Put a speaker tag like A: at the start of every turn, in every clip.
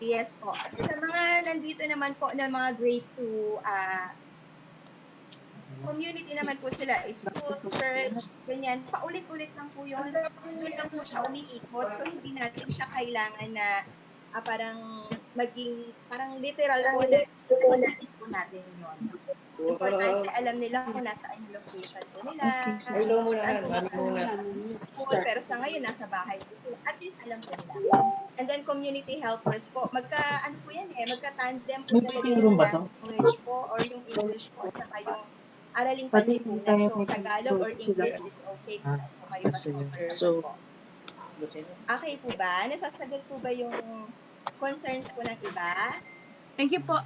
A: Yes po. Sa mga nandito naman po na mga grade 2, community naman po sila, school, church, ganyan. Paulit-ulit lang po yun. Doon lang po siya umiikot. So, hindi natin siya kailangan na parang maging, parang literal po na basahin po natin yun. Importante, alam nila kung nasaan yung location po nila, saan po school, pero sa ngayon, nasa bahay po sila. At least, alam po nila. And then, community helpers po. Ano po yan magka-tandem po talaga yung language po or yung English po at saka yung araling panlipunan. So, Tagalog or English, it's okay kung saan po kayo mas comfortable po. Okay po ba? Nasasagot po ba yung concerns po ng iba?
B: Thank you po.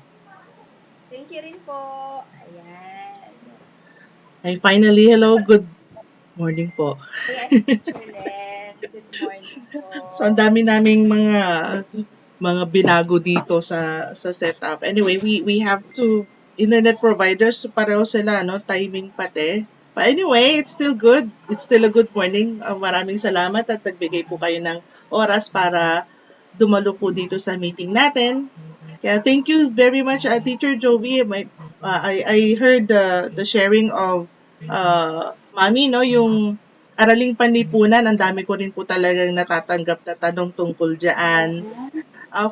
A: Thank you rin po. Ayan.
C: Ay, finally, hello, good morning po.
A: Yes, Teacher Len. Good morning po.
C: So, ang dami naming mga binago dito sa setup. Anyway, we have two internet providers, pareho sila, no? Timing pati. But anyway, it's still good. It's still a good morning. Maraming salamat at nagbigay po kayo ng oras para dumalo po dito sa meeting natin. Kaya thank you very much, Teacher Jovi. I heard the sharing of Mami, no? Yung araling panlipunan, ang dami ko rin po talagang natatanggap na tanong tungkol dyan.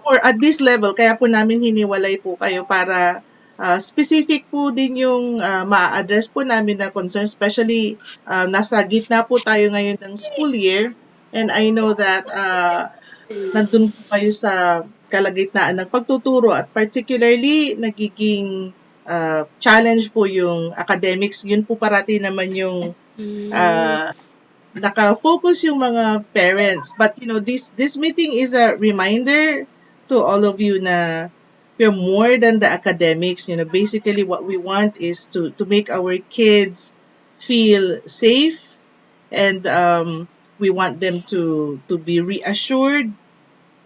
C: For at this level, kaya po namin hiniwalay po kayo para specific po din yung ma-address po namin na concern, especially nasa gitna po tayo ngayon ng school year, and I know that nandun po kayo sa kalagitnaan ng pagtuturo at particularly nagiging challenge po yung academics. Yun po parati naman yung naka-focus yung mga parents. But you know, this meeting is a reminder to all of you na we're more than the academics. You know, basically what we want is to make our kids feel safe, and we want them to be reassured,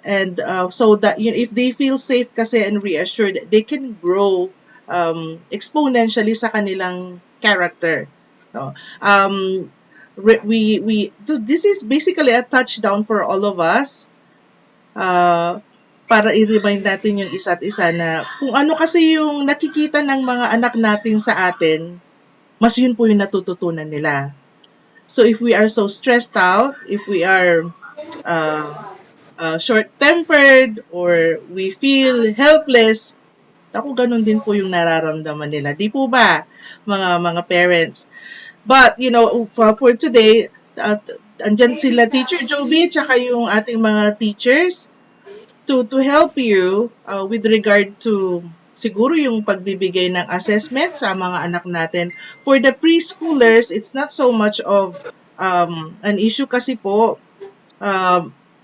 C: and so that if they feel safe kasi and reassured, they can grow exponentially sa kanilang character, no? So this is basically a touchdown for all of us, para i-remind natin yung isa't isa na kung ano kasi yung nakikita ng mga anak natin sa atin, mas yun po yung natututunan nila. So if we are so stressed out, if we are short-tempered, or we feel helpless, ako ganun din po yung nararamdaman nila. Di po ba, mga parents? But, you know, for today, andyan sila Teacher Joby, tsaka yung ating mga teachers to help you with regard to siguro yung pagbibigay ng assessment sa mga anak natin. For the preschoolers, it's not so much of an issue kasi po,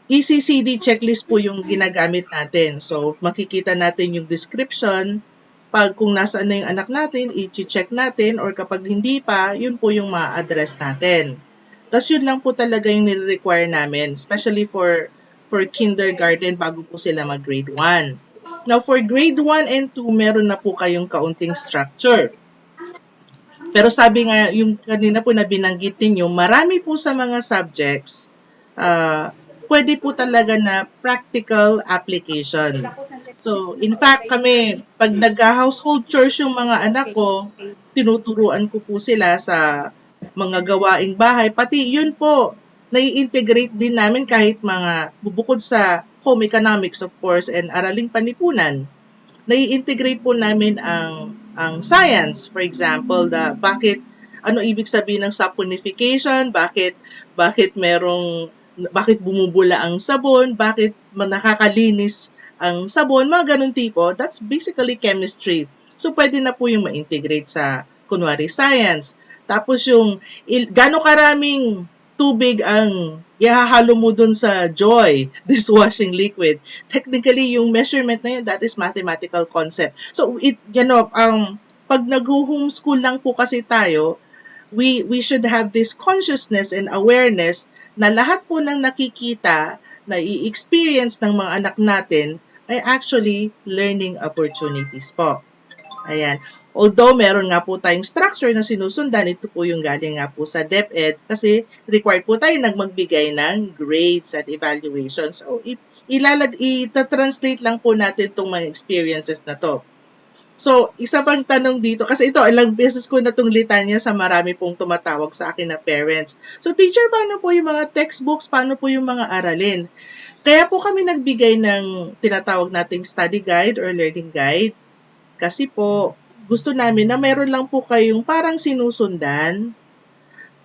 C: ECCD checklist po yung ginagamit natin. So, makikita natin yung description. Pag kung nasaan na yung anak natin, i-check natin, or kapag hindi pa, yun po yung ma-address natin. Tapos yun lang po talaga yung nire-require namin, especially for kindergarten bago po sila mag-grade 1. Now, for grade 1 and 2, meron na po kayong kaunting structure. Pero sabi nga, yung kanina po na binanggit ninyo, marami po sa mga subjects, pwede po talaga na practical application. So, in fact, kami, pag nag-household chores yung mga anak ko, tinuturuan ko po sila sa mga gawaing bahay. Pati yun po, nai-integrate din namin kahit mga bubukod sa home economics, of course, and araling panlipunan. Nai-integrate po namin ang science. For example, ano ibig sabihin ng saponification, bakit bumubula ang sabon, bakit nakakalinis ang sabon, mga ganun tipo. That's basically chemistry. So, pwede na po yung ma-integrate sa, kunwari, science. Tapos yung, gano'ng karaming tubig ang ihahalo mo dun sa Joy dishwashing liquid. Technically, yung measurement na yun, that is mathematical concept. So, pag nag-homeschool lang po kasi tayo, we should have this consciousness and awareness na lahat po ng nakikita, na i-experience ng mga anak natin ay actually learning opportunities po. Ayan. Although meron nga po tayong structure na sinusundan, ito po yung galing nga po sa DepEd kasi required po tayo magbigay ng grades at evaluation. So, ita-translate lang po natin itong mga experiences na to. So, isa pang tanong dito, kasi ito, ilang beses ko na itong litanya sa marami pong tumatawag sa akin na parents. So, teacher, paano po yung mga textbooks? Paano po yung mga aralin? Kaya po kami nagbigay ng tinatawag nating study guide or learning guide. Kasi po, gusto namin na meron lang po kayong parang sinusundan,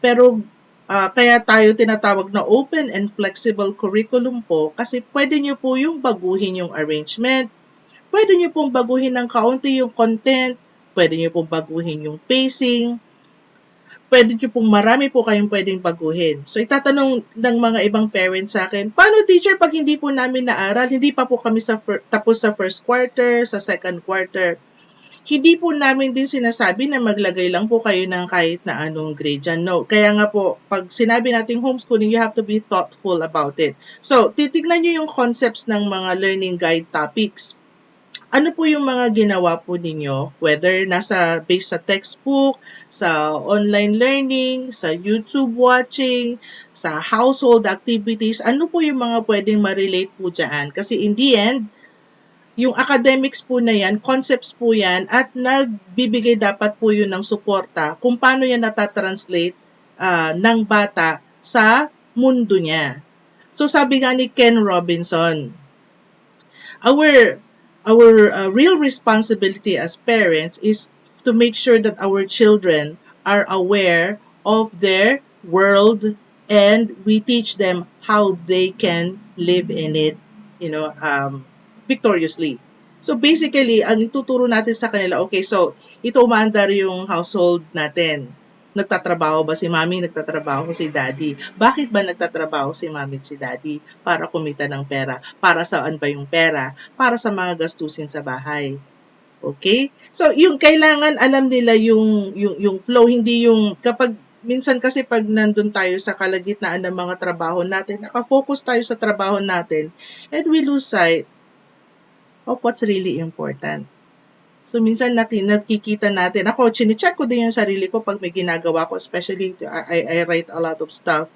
C: pero kaya tayo tinatawag na open and flexible curriculum po kasi pwede nyo po yung baguhin yung arrangement, pwede nyo pong baguhin ng kaunti yung content, pwede nyo pong baguhin yung pacing, pwede nyo pong marami po kayong pwedeng baguhin. So, itatanong ng mga ibang parents sa akin, paano teacher pag hindi po namin naaral, hindi pa po kami tapos sa first quarter, sa second quarter, hindi po namin din sinasabi na maglagay lang po kayo ng kahit na anong grade dyan. No. Kaya nga po, pag sinabi nating homeschooling, you have to be thoughtful about it. So, titignan nyo yung concepts ng mga learning guide topics. Ano po yung mga ginawa po ninyo? Whether nasa based sa textbook, sa online learning, sa YouTube watching, sa household activities, ano po yung mga pwedeng ma-relate po dyan? Kasi in the end, yung academics po na yan, concepts po yan, at nagbibigay dapat po yun ng suporta kung paano yan natatranslate ng bata sa mundo niya. So sabi nga ni Ken Robinson, our real responsibility as parents is to make sure that our children are aware of their world and we teach them how they can live in it, victoriously. So basically, ang ituturo natin sa kanila, okay, so ito umaandar yung household natin. Nagtatrabaho ba si mami? Nagtatrabaho si daddy? Bakit ba nagtatrabaho si mami at si daddy? Para kumita ng pera. Para saan ba yung pera? Para sa mga gastusin sa bahay. Okay? So, yung kailangan alam nila yung flow, hindi yung kapag minsan kasi pag nandun tayo sa kalagitnaan ng mga trabaho natin, nakafocus tayo sa trabaho natin, and we lose sight of what's really important. So, minsan nakikita natin, ako, chine-check ko din yung sarili ko pag may ginagawa ko, especially, I write a lot of stuff.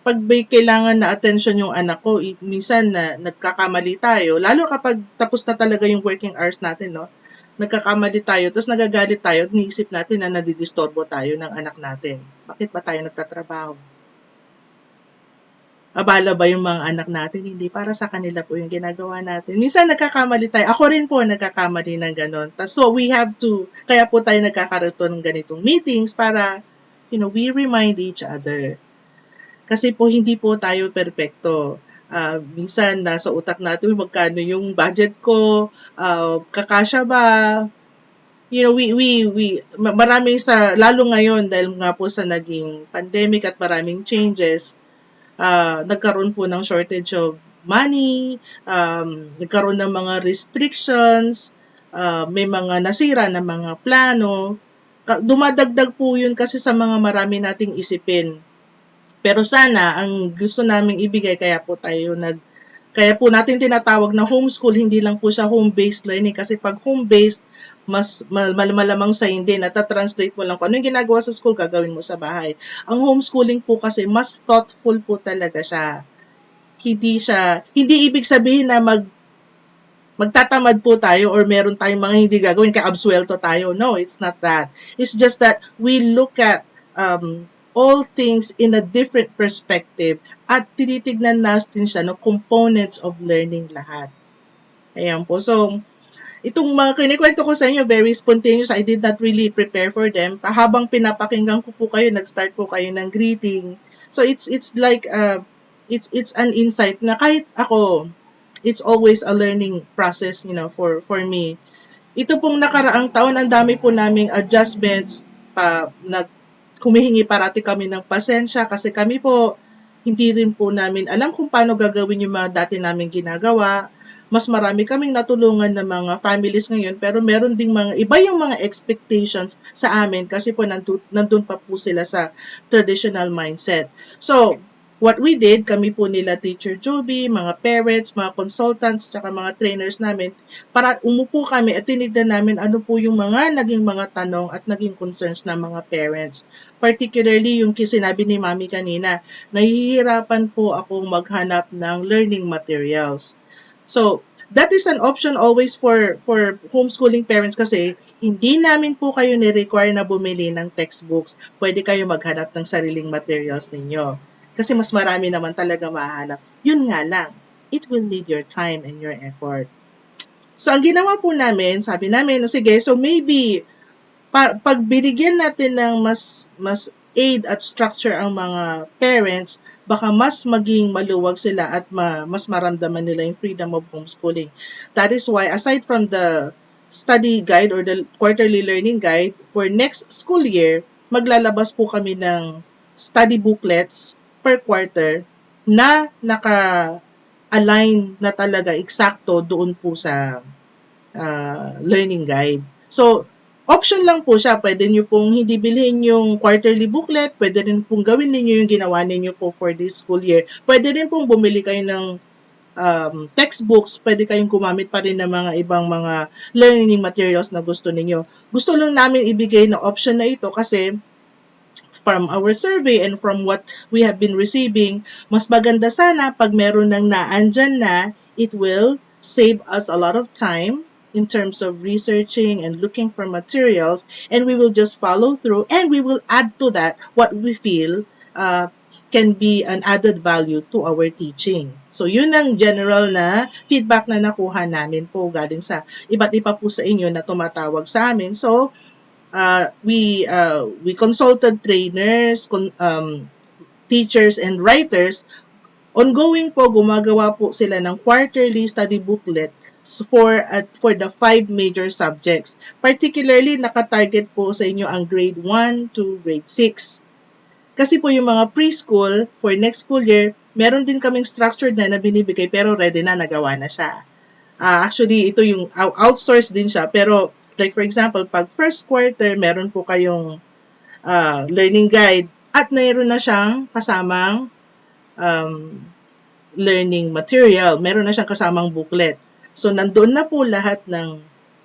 C: Pag may kailangan na attention yung anak ko, minsan na nagkakamali tayo, lalo kapag tapos na talaga yung working hours natin, no? Nagkakamali tayo, tapos nagagalit tayo, at niisip natin na nadidisturbo tayo ng anak natin. Bakit ba tayo nagtatrabaho? Abala ba yung mga anak natin? Hindi, para sa kanila po yung ginagawa natin. Minsan nagkakamali tayo. Ako rin po nagkakamali ng ganon. So we have to, kaya po tayo nagkakaroon ng ganitong meetings para, we remind each other. Kasi po hindi po tayo perpekto. Minsan nasa utak natin, magkano yung budget ko, kakasya ba, maraming lalo ngayon dahil nga po sa naging pandemic at maraming changes, nagkaroon po ng shortage of money, nagkaroon ng mga restrictions, may mga nasira na mga plano. Dumadagdag po yun kasi sa mga marami nating isipin. Pero sana, ang gusto naming ibigay, kaya po natin tinatawag na homeschool, hindi lang po siya home-based learning. Kasi pag home-based, mas malamang sa hindi, natatranslate mo lang kung ano yung ginagawa sa school, gagawin mo sa bahay. Ang homeschooling po kasi, mas thoughtful po talaga siya. Hindi ibig sabihin na magtatamad po tayo or meron tayong mga hindi gagawin, kaya absuelto tayo. No, it's not that. It's just that we look at all things in a different perspective at tinitignan natin siya no components of learning lahat. Ayan po. So, itong mga kinikwento ko sa inyo, very spontaneous. I did not really prepare for them. Habang pinapakinggan ko po kayo, nag-start po kayo ng greeting. So, it's like, it's an insight na kahit ako, it's always a learning process, for me. Ito pong nakaraang taon, ang dami po naming adjustments, humihingi parati kami ng pasensya kasi kami po, hindi rin po namin alam kung paano gagawin yung mga dati naming ginagawa. Mas marami kaming natulungan ng mga families ngayon, pero meron ding iba yung mga expectations sa amin kasi po nandun pa po sila sa traditional mindset. So, what we did, kami po nila Teacher Joby, mga parents, mga consultants, tsaka mga trainers namin, para umupo kami at tinignan namin ano po yung mga naging mga tanong at naging concerns ng mga parents. Particularly yung sinabi ni Mami kanina, nahihirapan po akong maghanap ng learning materials. So, that is an option always for homeschooling parents kasi hindi namin po kayo ni-require na bumili ng textbooks. Pwede kayo maghanap ng sariling materials ninyo. Kasi mas marami naman talaga mahanap. Yun nga lang, it will need your time and your effort. So, ang ginawa po namin, sabi namin, sige, so maybe, pag binigyan natin ng mas aid at structure ang mga parents, baka mas maging maluwag sila at mas maramdaman nila yung freedom of homeschooling. That is why, aside from the study guide or the quarterly learning guide, for next school year, maglalabas po kami ng study booklets per quarter na naka-align na talaga eksakto doon po sa learning guide. So, option lang po siya. Pwede nyo pong hindi bilhin yung quarterly booklet. Pwede rin pong gawin ninyo yung ginawa ninyo po for this school year. Pwede rin pong bumili kayo ng textbooks. Pwede kayong gumamit pa rin ng mga ibang mga learning materials na gusto ninyo. Gusto lang namin ibigay na option na ito kasi from our survey and from what we have been receiving, mas maganda sana pag meron nang naandyan na, it will save us a lot of time in terms of researching and looking for materials, and we will just follow through and we will add to that what we feel can be an added value to our teaching. So, yun ang general na feedback na nakuha namin po galing sa iba't iba po sa inyo na tumatawag sa amin. So, we consulted trainers, teachers, and writers. Ongoing po, gumagawa po sila ng quarterly study booklet for the 5 major subjects. Particularly, nakatarget po sa inyo ang grade 1 to grade 6. Kasi po yung mga preschool, for next school year, meron din kaming structured na binibigay pero ready na, nagawa na siya. Actually, ito yung outsourced din siya, pero like for example, pag first quarter, meron po kayong learning guide at mayroon na siyang kasamang learning material. Meron na siyang kasamang booklet. So, nandoon na po lahat ng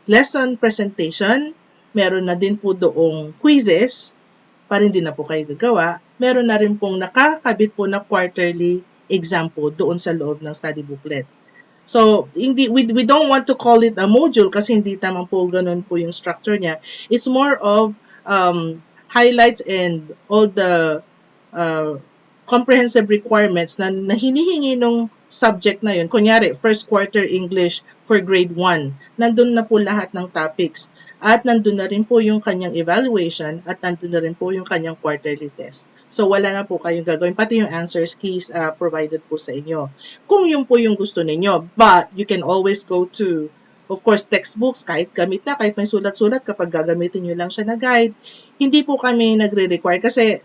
C: lesson presentation. Meron na din po doong quizzes para hindi na po kayo gagawa. Meron na rin pong nakakabit po na quarterly exam po doon sa loob ng study booklet. So, we don't want to call it a module kasi hindi naman po ganun po yung structure niya. It's more of highlights and all the comprehensive requirements na hinihingi ng subject na yun. Kunyari, first quarter English for grade 1. Nandun na po lahat ng topics. At nandun na rin po yung kanyang evaluation at nandun na rin po yung kanyang quarterly test. So, wala na po kayong gagawin. Pati yung answers keys provided po sa inyo. Kung yun po yung gusto ninyo. But, you can always go to, of course, textbooks. Kahit gamit na, kahit may sulat-sulat, kapag gagamitin nyo lang siya na guide, hindi po kami nagre-require. Kasi,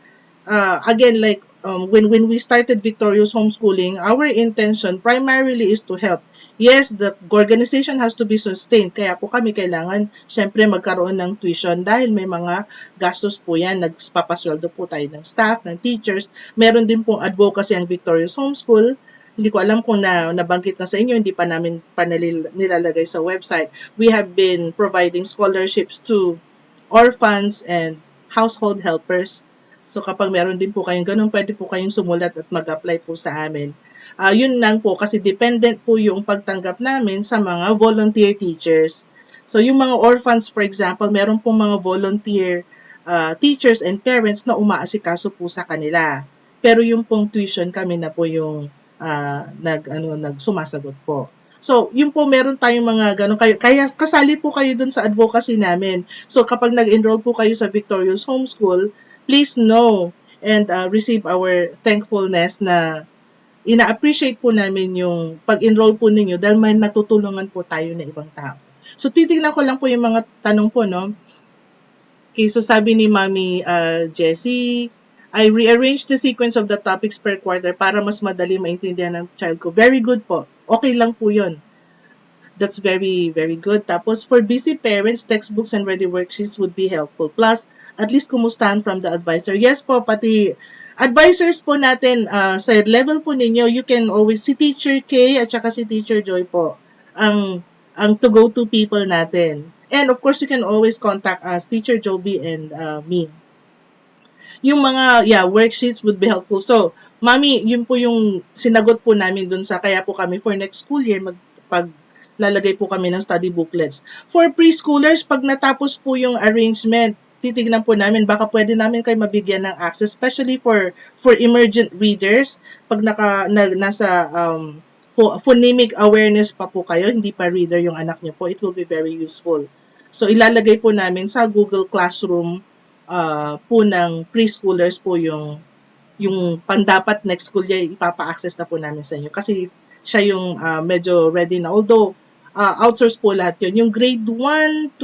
C: again, like, when we started Victorious Homeschooling, our intention primarily is to help. Yes, the organization has to be sustained. Kaya po kami kailangan, syempre, magkaroon ng tuition dahil may mga gastos po yan. Nagpapasweldo po tayo ng staff, ng teachers. Meron din pong advocacy ang Victorious Homeschool. Hindi ko alam kung nabanggit na sa inyo, hindi pa namin nilalagay sa website. We have been providing scholarships to orphans and household helpers. So kapag meron din po kayong ganun, pwede po kayong sumulat at mag-apply po sa amin. Yun lang po kasi dependent po yung pagtanggap namin sa mga volunteer teachers. So yung mga orphans, for example, meron pong mga volunteer teachers and parents na umaasikaso po sa kanila. Pero yung pong tuition kami na po yung nagsumasagot po. So, yun po, meron tayong mga ganun. Kaya kasali po kayo dun sa advocacy namin. So, kapag nag-enroll po kayo sa Victorious Homeschool, please know and receive our thankfulness na ina-appreciate po namin yung pag-enroll po ninyo dahil may natutulungan po tayo na ibang tao. So, titignan ko lang po yung mga tanong po, no? Okay, so sabi ni Mami Jessie, I rearranged the sequence of the topics per quarter para mas madali maintindihan ng child ko. Very good po. Okay lang po yun. That's very, very good. Tapos, for busy parents, textbooks and ready worksheets would be helpful. Plus, at least kumustahan from the advisor. Yes po, pati Advisors po natin sa level po ninyo, you can always si Teacher K at saka si Teacher Joy po ang to go to people natin. And of course, you can always contact us, Teacher Joby and me. Yung mga worksheets would be helpful. So, Mami, yun po yung sinagot po namin dun sa kaya po kami for next school year lalagay po kami ng study booklets. For preschoolers, pag natapos po yung arrangement, titignan po namin baka pwede namin kayo mabigyan ng access, especially for emergent readers. Pag nasa phonemic awareness pa po kayo, hindi pa reader yung anak niyo po, it will be very useful. So ilalagay po namin sa Google Classroom po ng preschoolers po yung pandapat next school year ipapa-access na po namin sa inyo kasi siya yung medyo ready na. Although outsource po lahat yun. Yung grade 1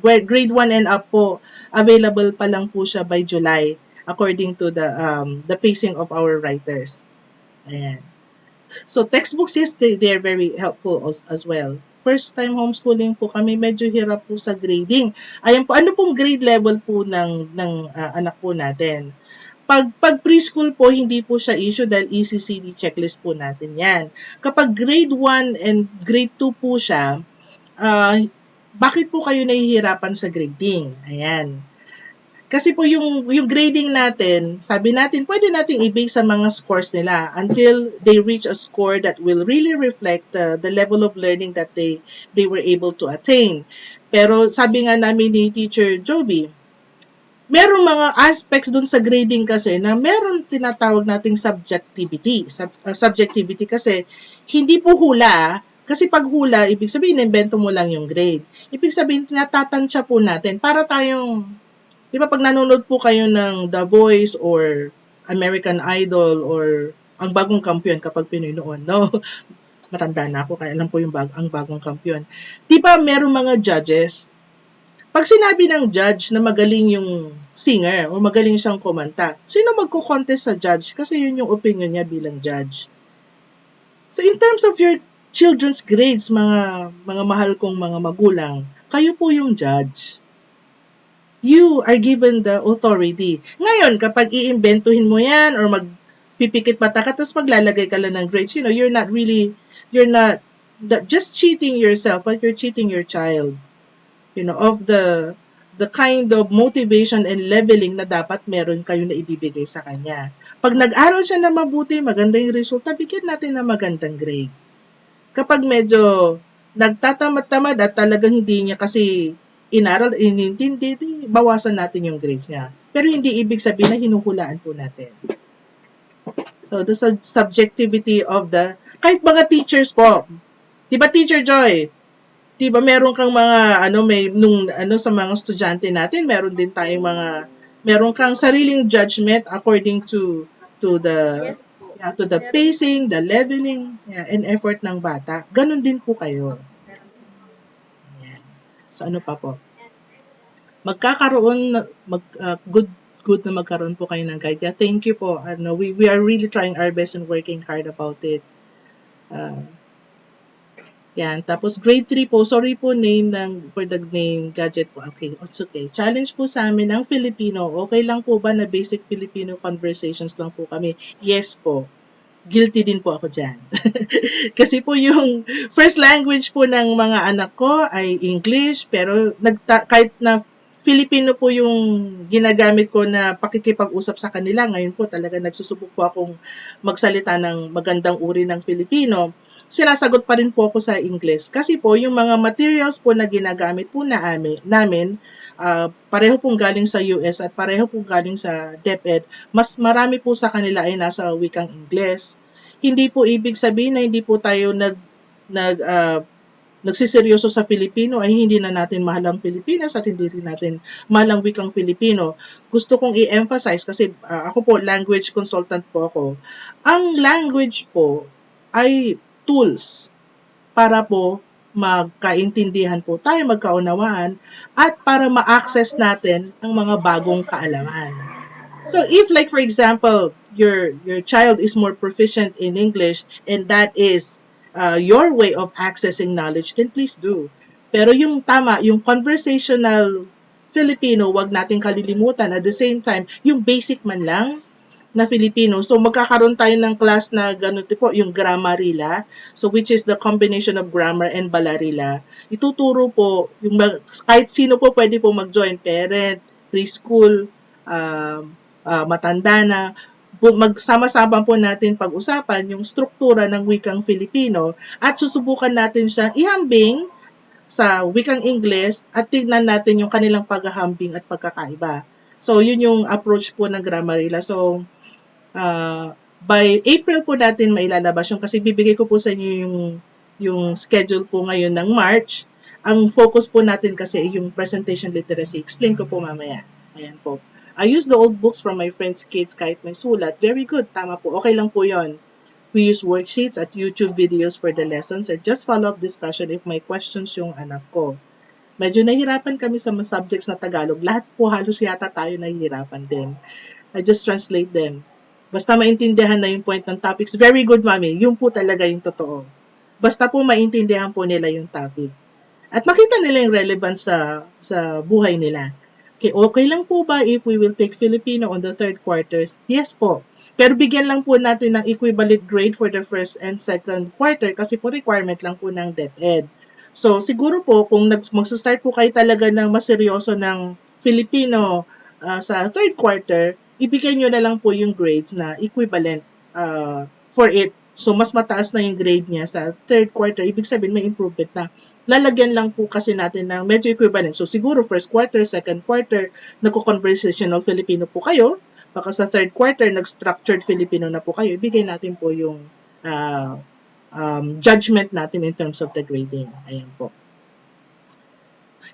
C: grade 1 and up po, available pa lang po siya by July according to the pacing of our writers. Ayan. So textbooks, yes, they are very helpful as well. First time homeschooling po kami, medyo hirap po sa grading. Ayan po, ano pong grade level po ng anak po natin? Pag preschool po, hindi po siya issue dahil ECCD checklist po natin yan. Kapag grade 1 and grade 2 po siya, bakit po kayo nahihirapan sa grading? Ayan. Kasi po yung grading natin, sabi natin, pwede nating i-base sa mga scores nila until they reach a score that will really reflect the level of learning that they were able to attain. Pero sabi nga namin ni Teacher Joby, merong mga aspects dun sa grading kasi na meron tinatawag nating subjectivity. Subjectivity kasi hindi po hula. Kasi pag hula, ibig sabihin, invento mo lang yung grade. Ibig sabihin, tinatatansya po natin para tayong, di ba pag nanonood po kayo ng The Voice or American Idol or ang bagong kampiyon kapag Pinoy noon, no? Matanda na ako, kaya alam ko ang bagong kampiyon. Di ba merong mga judges? Pag sinabi ng judge na magaling yung singer o magaling siyang kumanta, sino magko-contest sa judge? Kasi yun yung opinion niya bilang judge. So in terms of your children's grades, mga mahal kong mga magulang, kayo po yung judge. You are given the authority. Ngayon, kapag iimbentuhin mo yan or magpipikit mata ka, tapos maglalagay ka lang ng grades, you're not just cheating yourself, but you're cheating your child. Of the kind of motivation and leveling na dapat meron kayo na ibibigay sa kanya. Pag nag-aral siya na mabuti, maganda yung resulta, bigyan natin ng magandang grade. Kapag medyo nagtatamad-tamad at talagang hindi niya kasi inaral, inintindi, bawasan natin yung grades niya. Pero hindi ibig sabihin na hinuhulaan po natin. So, the subjectivity of kahit mga teachers po. Diba, Teacher Joy? Diba meron kang mga sa mga estudyante natin, meron din tayong meron kang sariling judgment according to the
A: Yes po.
C: to the pacing, the leveling, and effort ng bata. Ganon din po kayo. Ayan. So ano pa po? Magkakaroon good na magkaroon po kayo ng guide. Yeah, thank you po. We are really trying our best and working hard about it. Yan. Tapos grade 3 po, sorry po for the name gadget po. Okay, it's okay. Challenge po sa amin ang Filipino. Okay lang po ba na basic Filipino conversations lang po kami? Yes po. Guilty din po ako dyan. Kasi po yung first language po ng mga anak ko ay English, pero kahit na Filipino po yung ginagamit ko na pakikipag-usap sa kanila. Ngayon po talaga nagsusubok po akong magsalita ng magandang uri ng Filipino. Sinasagot pa rin po ako sa English. Kasi po yung mga materials po na ginagamit po namin, pareho pong galing sa US at pareho pong galing sa DepEd, mas marami po sa kanila ay nasa wikang English. Hindi po ibig sabihin na hindi po tayo nagsiseryoso sa Filipino ay hindi na natin mahal ang Pilipinas at hindi rin natin mahal ang wikang Filipino. Gusto kong i-emphasize kasi ako po language consultant po ako. Ang language po ay tools para po magkaintindihan po tayo, magkaunawaan, at para ma-access natin ang mga bagong kaalaman. So if like for example, your child is more proficient in English and that is your way of accessing knowledge, then please do. Pero yung tama, yung conversational Filipino, wag nating kalilimutan. At the same time, yung basic man lang, na Filipino. So magkakaroon tayo ng class na ganun po, yung Grammarilla. So which is the combination of grammar and Balarilla. Ituturo po, yung kahit sino po pwede po mag-join, parent, preschool, matanda na, magsama-sama po natin pag-usapan yung struktura ng wikang Filipino at susubukan natin siyang ihambing sa wikang English at tignan natin yung kanilang paghahambing at pagkakaiba. So, yun yung approach po ng Grammarilla. So, by April po natin mailalabas yung kasi bibigay ko po sa inyo yung schedule po ngayon ng March. Ang focus po natin kasi ay yung presentation literacy. Explain ko po mamaya. Ayan po. I use the old books from my friends' kids kahit may sulat. Very good. Tama po. Okay lang po yon. We use worksheets at YouTube videos for the lessons and just follow up discussion if may questions yung anak ko. Medyo nahihirapan kami sa mga subjects na Tagalog. Lahat po halos yata tayo nahihirapan din. I just translate them. Basta maintindihan na yung point ng topics. Very good, Mami. Yun po talaga yung totoo. Basta po maintindihan po nila yung topic. At makita nila yung relevance sa buhay nila. Okay lang po ba if we will take Filipino on the third quarters? Yes po. Pero bigyan lang po natin ng equivalent grade for the first and second quarter kasi po requirement lang po ng DepEd. So siguro po kung magsa-start po kayo talaga ng mas seryoso ng Filipino sa third quarter, ibigay nyo na lang po yung grades na equivalent for it. So mas mataas na yung grade niya sa third quarter, ibig sabihin may improvement na. Lalagyan lang po kasi natin ng medyo equivalent. So siguro first quarter, second quarter, nagko-conversational Filipino po kayo. Baka sa third quarter, nag-structured Filipino na po kayo. Ibigay natin po yung judgment natin in terms of the grading. Ayan po.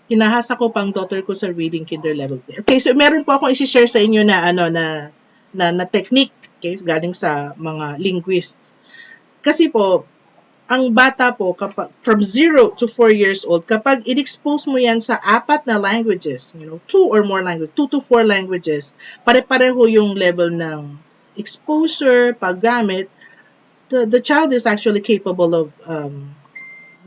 C: Hinahasa ko pang daughter ko sa reading kinder level. Okay, so meron po akong i-share sa inyo na technique, okay, galing sa mga linguists. Kasi po, ang bata po, kapag, from 0 to 4 years old, kapag in-expose mo yan sa 4 na languages, 2 or more languages, 2 to 4 languages, pare-pareho yung level ng exposure, paggamit, the child is actually capable of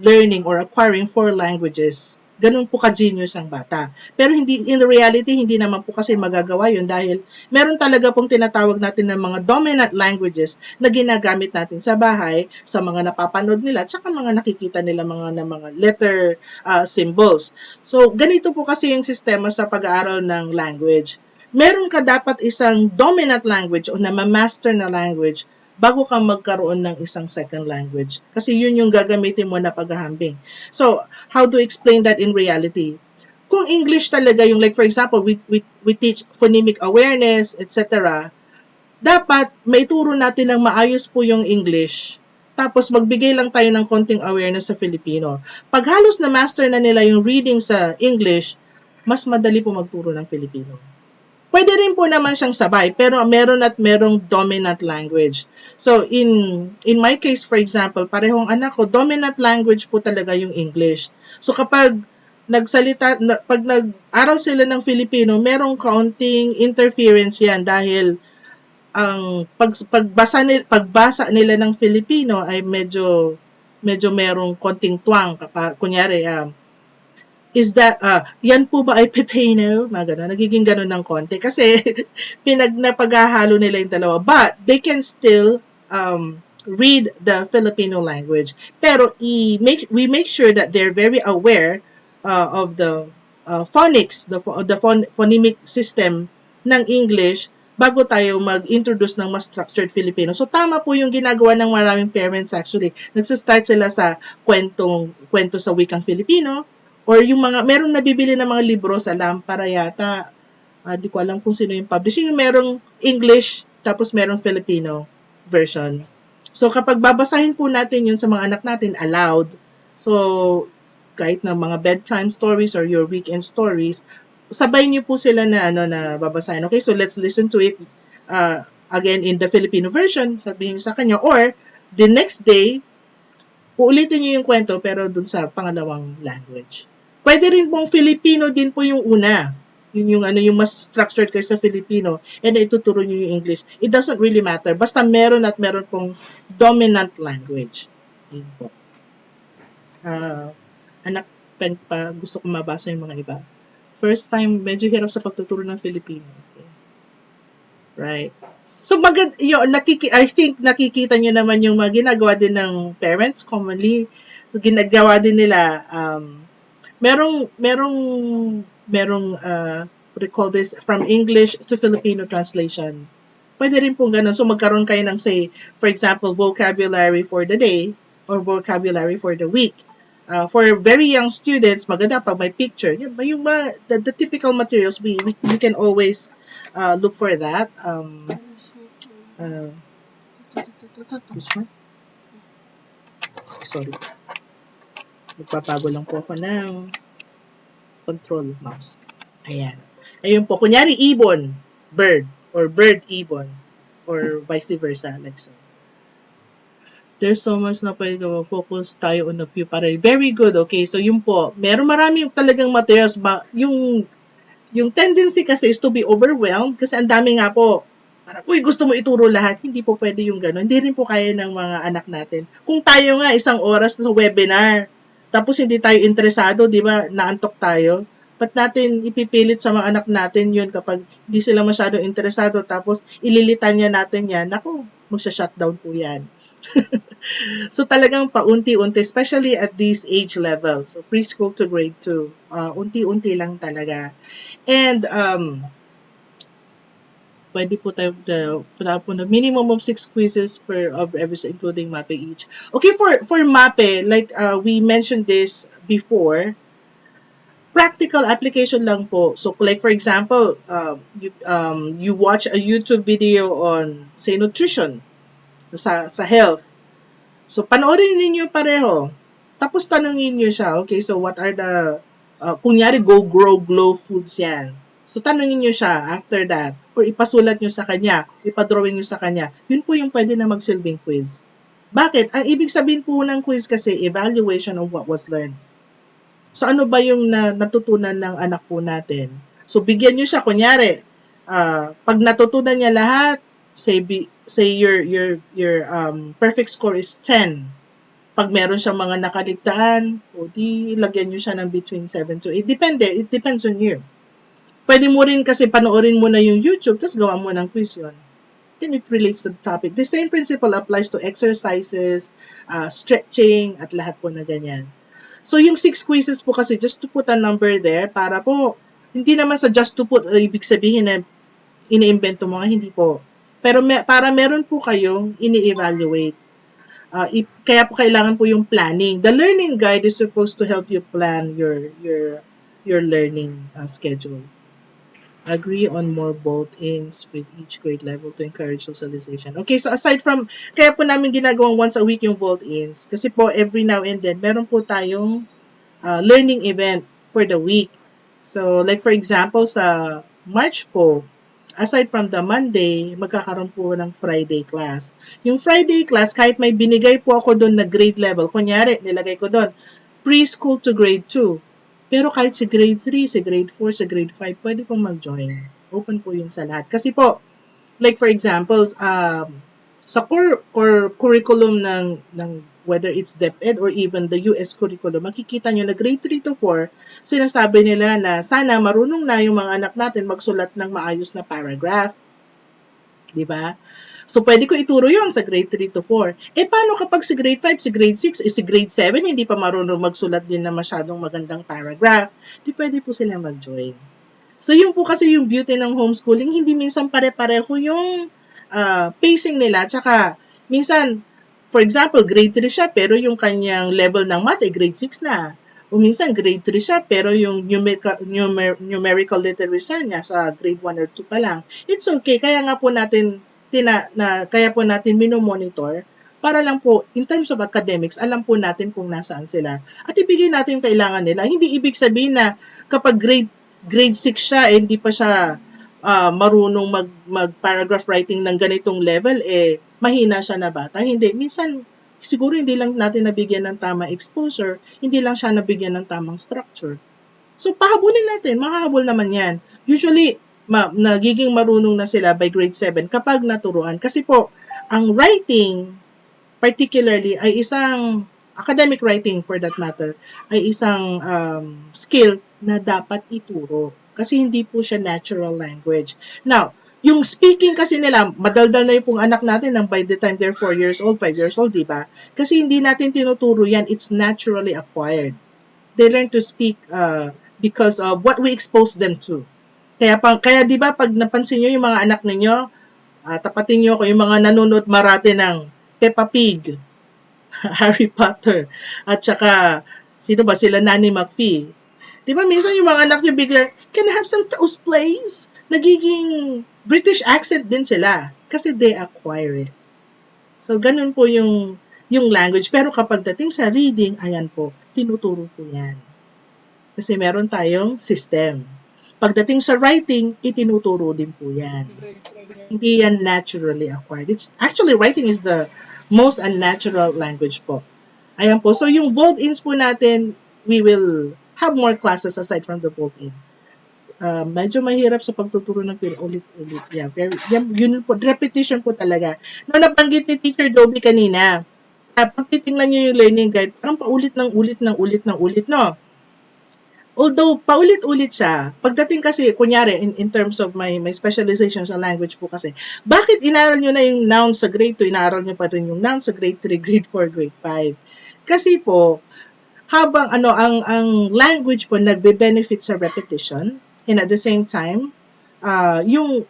C: learning or acquiring 4 languages. Ganun po ka-genius ang bata. Pero in reality, hindi naman po kasi magagawa yun dahil meron talaga pong tinatawag natin ng mga dominant languages na ginagamit natin sa bahay, sa mga napapanood nila, at saka mga nakikita nila mga letter symbols. So, ganito po kasi yung sistema sa pag-aaral ng language. Meron ka dapat isang dominant language o na-master na language bago ka magkaroon ng isang second language. Kasi yun yung gagamitin mo na paghahambing. So, how to explain that in reality? Kung English talaga yung, like for example, we teach phonemic awareness, etc., dapat maituro natin ng maayos po yung English. Tapos magbigay lang tayo ng konting awareness sa Filipino. Pag halos na master na nila yung reading sa English, mas madali po magturo ng Filipino. Pwede rin po naman siyang sabay, pero merong dominant language. So, in my case, for example, parehong anak ko, dominant language po talaga yung English. So, kapag pag nag-aral sila ng Filipino, merong kaunting interference yan dahil ang pagbasa nila ng Filipino ay medyo merong konting twang. Kunyari, is that, yan po ba ay Filipino? Nagiging ganun ng konti. Kasi, napaghahalo nila yung dalawa. But, they can still read the Filipino language. Pero, we make sure that they're very aware of the phonics, the phonemic system ng English bago tayo mag-introduce ng mas structured Filipino. So, tama po yung ginagawa ng maraming parents actually. Nagsistart sila sa kwento sa wikang Filipino, or yung meron nabibili na mga libro sa Lampara yata, di ko alam kung sino yung publishing, merong English, tapos merong Filipino version. So, kapag babasahin po natin yun sa mga anak natin aloud, so, kahit na mga bedtime stories or your weekend stories, sabay niyo po sila na babasahin. Okay, so let's listen to it again in the Filipino version, sabihin sa kanya, or the next day, uulitin niyo yung kwento pero dun sa pangalawang language. Pwede rin pong Filipino din po yung una. Yung mas structured kaysa Filipino, and ituturo niyo yung English. It doesn't really matter. Basta meron pong dominant language. Yun po. Anak, pen pa, gusto ko mabasa yung mga iba. First time, medyo hirap sa pagtuturo ng Filipino. Okay. Right. So I think nakikita nyo naman yung mga ginagawa din ng parents commonly. So ginagawa din nila merong what do you call this, from English to Filipino translation. Pwede rin pong ganun. So magkaroon kayo ng, say, for example, vocabulary for the day or vocabulary for the week. For very young students, maganda pag may picture. Yung the typical materials, we can always look for that. Which one? Sorry. Magpapago lang po ako ng control mouse. Ayan. Ayun po. Kunyari, ibon, bird, or bird, ibon, or vice versa, like so. There's so much na pwede ka focus tayo on a few para very good. Okay, so yun po. Marami talagang materials ba yung tendency kasi is to be overwhelmed kasi ang dami nga po. Parang, uy, gusto mo ituro lahat. Hindi po pwede yung gano'n. Hindi rin po kaya ng mga anak natin. Kung tayo nga isang oras sa webinar, tapos hindi tayo interesado, di ba, naantok tayo, ba't natin ipipilit sa mga anak natin yun kapag hindi sila masyadong interesado, tapos ililitan niya natin yan, naku, magsha-shutdown po yan. So talagang paunti-unti, especially at this age level. So preschool to grade 2, unti-unti lang talaga. And pwede po tayo na minimum of 6 quizzes per of every including MAPE each. Okay, for MAPE, like we mentioned this before, practical application lang po. So like for example, you watch a YouTube video on say nutrition sa health. So panoorin ninyo pareho. Tapos tanungin niyo siya, okay, so what are the kunyari go grow glow foods yan. So tanungin niyo siya after that or ipasulat niyo sa kanya, ipadrawing niyo sa kanya. Yun po yung pwede na magsilbing quiz. Bakit? Ang ibig sabihin po ng quiz kasi evaluation of what was learned. So ano ba yung natutunan ng anak po natin? So bigyan niyo siya kunyari pag natutunan niya lahat, say your perfect score is 10. Pag meron siyang mga nakaligtaan, o di lagyan niyo siya ng between 7 to 8. Depende, it depends on you. Pwede mo rin kasi panoorin mo na yung YouTube, tapos gawa mo ng quiz yun. Then it relates to the topic. The same principle applies to exercises, stretching, at lahat po na ganyan. So yung 6 quizzes po kasi just to put a number there para po, hindi naman sa just to put, ibig sabihin na iniimbento mo nga, hindi po. Pero para meron po kayong ini-evaluate. Kaya po kailangan po yung planning. The learning guide is supposed to help you plan your learning schedule. Agree on more bolt-ins with each grade level to encourage socialization. Okay, so aside from, kaya po namin ginagawang once a week yung bolt-ins, kasi po every now and then, meron po tayong learning event for the week. So, like for example, sa March po, aside from the Monday, magkakaroon po ng Friday class. Yung Friday class, kahit may binigay po ako doon na grade level, kunyari, nilagay ko doon, preschool to grade 2. Pero kahit si grade 3, si grade 4, si grade 5, pwede pong mag-join. Open po yun sa lahat. Kasi po, like for example, sa core curriculum ng whether it's DepEd or even the US curriculum, makikita nyo na grade 3 to 4, sinasabi nila na sana marunong na yung mga anak natin magsulat ng maayos na paragraph. Diba? So, pwede ko ituro yon sa grade 3 to 4. Paano kapag si grade 5, si grade 6, si grade 7, hindi pa marunong magsulat din na masyadong magandang paragraph? Di pwede po sila mag-join. So, yun po kasi yung beauty ng homeschooling, hindi minsan pare-pareho yung pacing nila. Tsaka, minsan, for example, grade 3 siya, pero yung kanyang level ng math ay grade 6 na. O minsan, grade 3 siya, pero yung numerical literacy niya sa grade 1 or 2 pa lang. It's okay. Kaya nga po natin kaya po natin minomonitor para lang po, in terms of academics, alam po natin kung nasaan sila. At ibigay natin yung kailangan nila. Hindi ibig sabihin na kapag grade 6 siya, hindi pa siya marunong mag-paragraph writing ng ganitong level, mahina siya na bata. Hindi. Minsan, siguro hindi lang natin nabigyan ng tamang exposure, hindi lang siya nabigyan ng tamang structure. So, pahabulin natin. Makahabol naman yan. Usually, nagiging marunong na sila by grade 7 kapag naturuan. Kasi po, ang writing, particularly, ay isang, academic writing for that matter, ay isang skill na dapat ituro. Kasi hindi po siya natural language. Now, Yung speaking kasi nila, madaldal na yung pong anak natin ng by the time they're 4 years old, 5 years old, di ba? Kasi hindi natin tinuturo yan. It's naturally acquired. They learn to speak because of what we expose them to. Kaya di ba pag napansin nyo yung mga anak ninyo, tapatin nyo ko yung mga nanonood marati ng Peppa Pig, Harry Potter, at saka, sino ba sila, Nanny McPhee. Di ba minsan yung mga anak nyo bigla, can I have some toast please? Nagiging British accent din sila kasi they acquire it. So, ganun po yung language. Pero kapag dating sa reading, ayan po, tinuturo po yan. Kasi meron tayong system. Pagdating sa writing, itinuturo din po yan. Hindi yan naturally acquired. Actually, writing is the most unnatural language po. Ayan po. So, yung vault-ins po natin, we will have more classes aside from the vault-in. Medyo mahirap sa pagtuturo ng ulit-ulit. Yeah, yun po, repetition po talaga. No, nabanggit ni Teacher Dobby kanina, pag titingnan nyo yung learning guide, parang paulit ng ulit, no? Although, paulit-ulit siya, pagdating kasi, kunyari, in terms of my specialization sa language po kasi, bakit inaral nyo na yung noun sa grade 2, inaral nyo pa rin yung noun sa grade 3, grade 4, grade 5? Kasi po, habang ang language po nagbe-benefit sa repetition, and at the same time, yung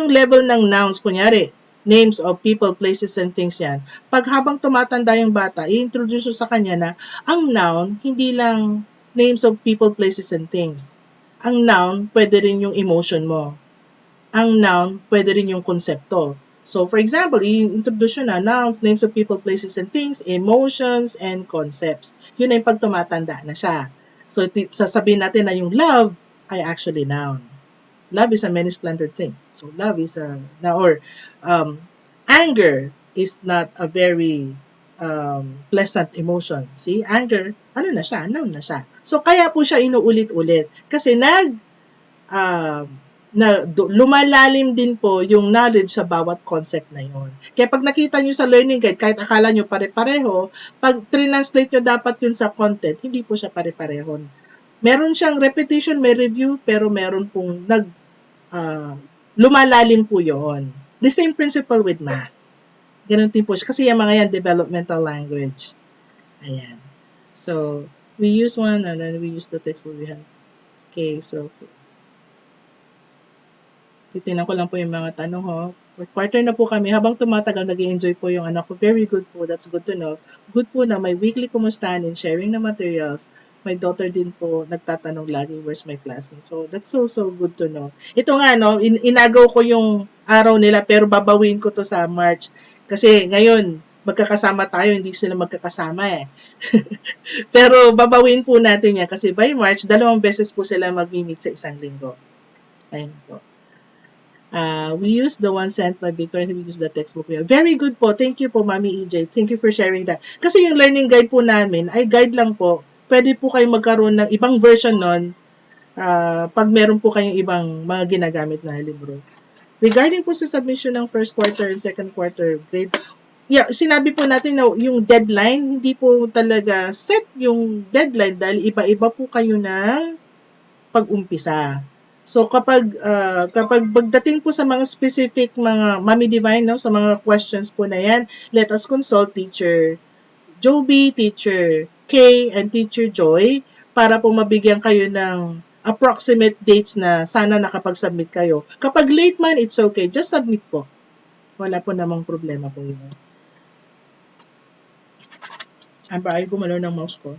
C: level ng nouns, kunyari, names of people, places, and things yan, pag habang tumatanda yung bata, i-introduce sa kanya na ang noun, hindi lang names of people, places, and things. Ang noun, pwede rin yung emotion mo. Ang noun, pwede rin yung konsepto. So, for example, i-introduce yun na nouns, names of people, places, and things, emotions, and concepts. Yun ay pag tumatanda na siya. So, sasabihin natin na yung love ay actually noun. Love is a many splendored thing. So, love is anger is not a very pleasant emotion. See, anger, noun na siya. So, kaya po siya inuulit-ulit. Kasi lumalalim din po yung knowledge sa bawat concept na yun. Kaya pag nakita nyo sa learning guide, kahit akala nyo pare-pareho, pag translate nyo dapat yun sa content, hindi po siya pare-pareho. Meron siyang repetition, may review, pero meron pong lumalalim po yun. The same principle with math. Ganun din po siya. Kasi yung mga yan, developmental language. Ayan. So, we use one and then we use the textbook we have. Okay, so, titignan ko lang po yung mga tanong ho. Quarter na po kami. Habang tumatagal, nag-enjoy po yung anak ko. Very good po. That's good to know. Good po na may weekly kumustahan and sharing na materials. My daughter din po nagtatanong lagi, where's my classmate? So, that's so good to know. Ito nga, no, inagaw ko yung araw nila, pero babawin ko to sa March. Kasi ngayon, magkakasama tayo, hindi sila magkakasama eh. Pero babawin po natin yan kasi by March, 2 beses po sila mag-meet sa isang linggo. Ayun po. We use the one sent by Victor and we use the textbook. Very good po. Thank you po, Mami EJ. Thank you for sharing that. Kasi yung learning guide po namin ay guide lang po. Pwede po kayo magkaroon ng ibang version nun pag meron po kayong ibang mga ginagamit na libro. Regarding po sa submission ng first quarter and second quarter grade, sinabi po natin na yung deadline, hindi po talaga set yung deadline dahil iba-iba po kayo ng pag-umpisa. So kapag pagdating po sa mga specific mga Mami Divine, no, sa mga questions po na yan, let us consult Teacher Joby, Teacher Kay, and Teacher Joy para po mabigyan kayo ng approximate dates na sana nakapag-submit kayo. Kapag late man, it's okay. Just submit po. Wala po namang problema po yun. Amber, ayaw gumalaw ng mouse ko.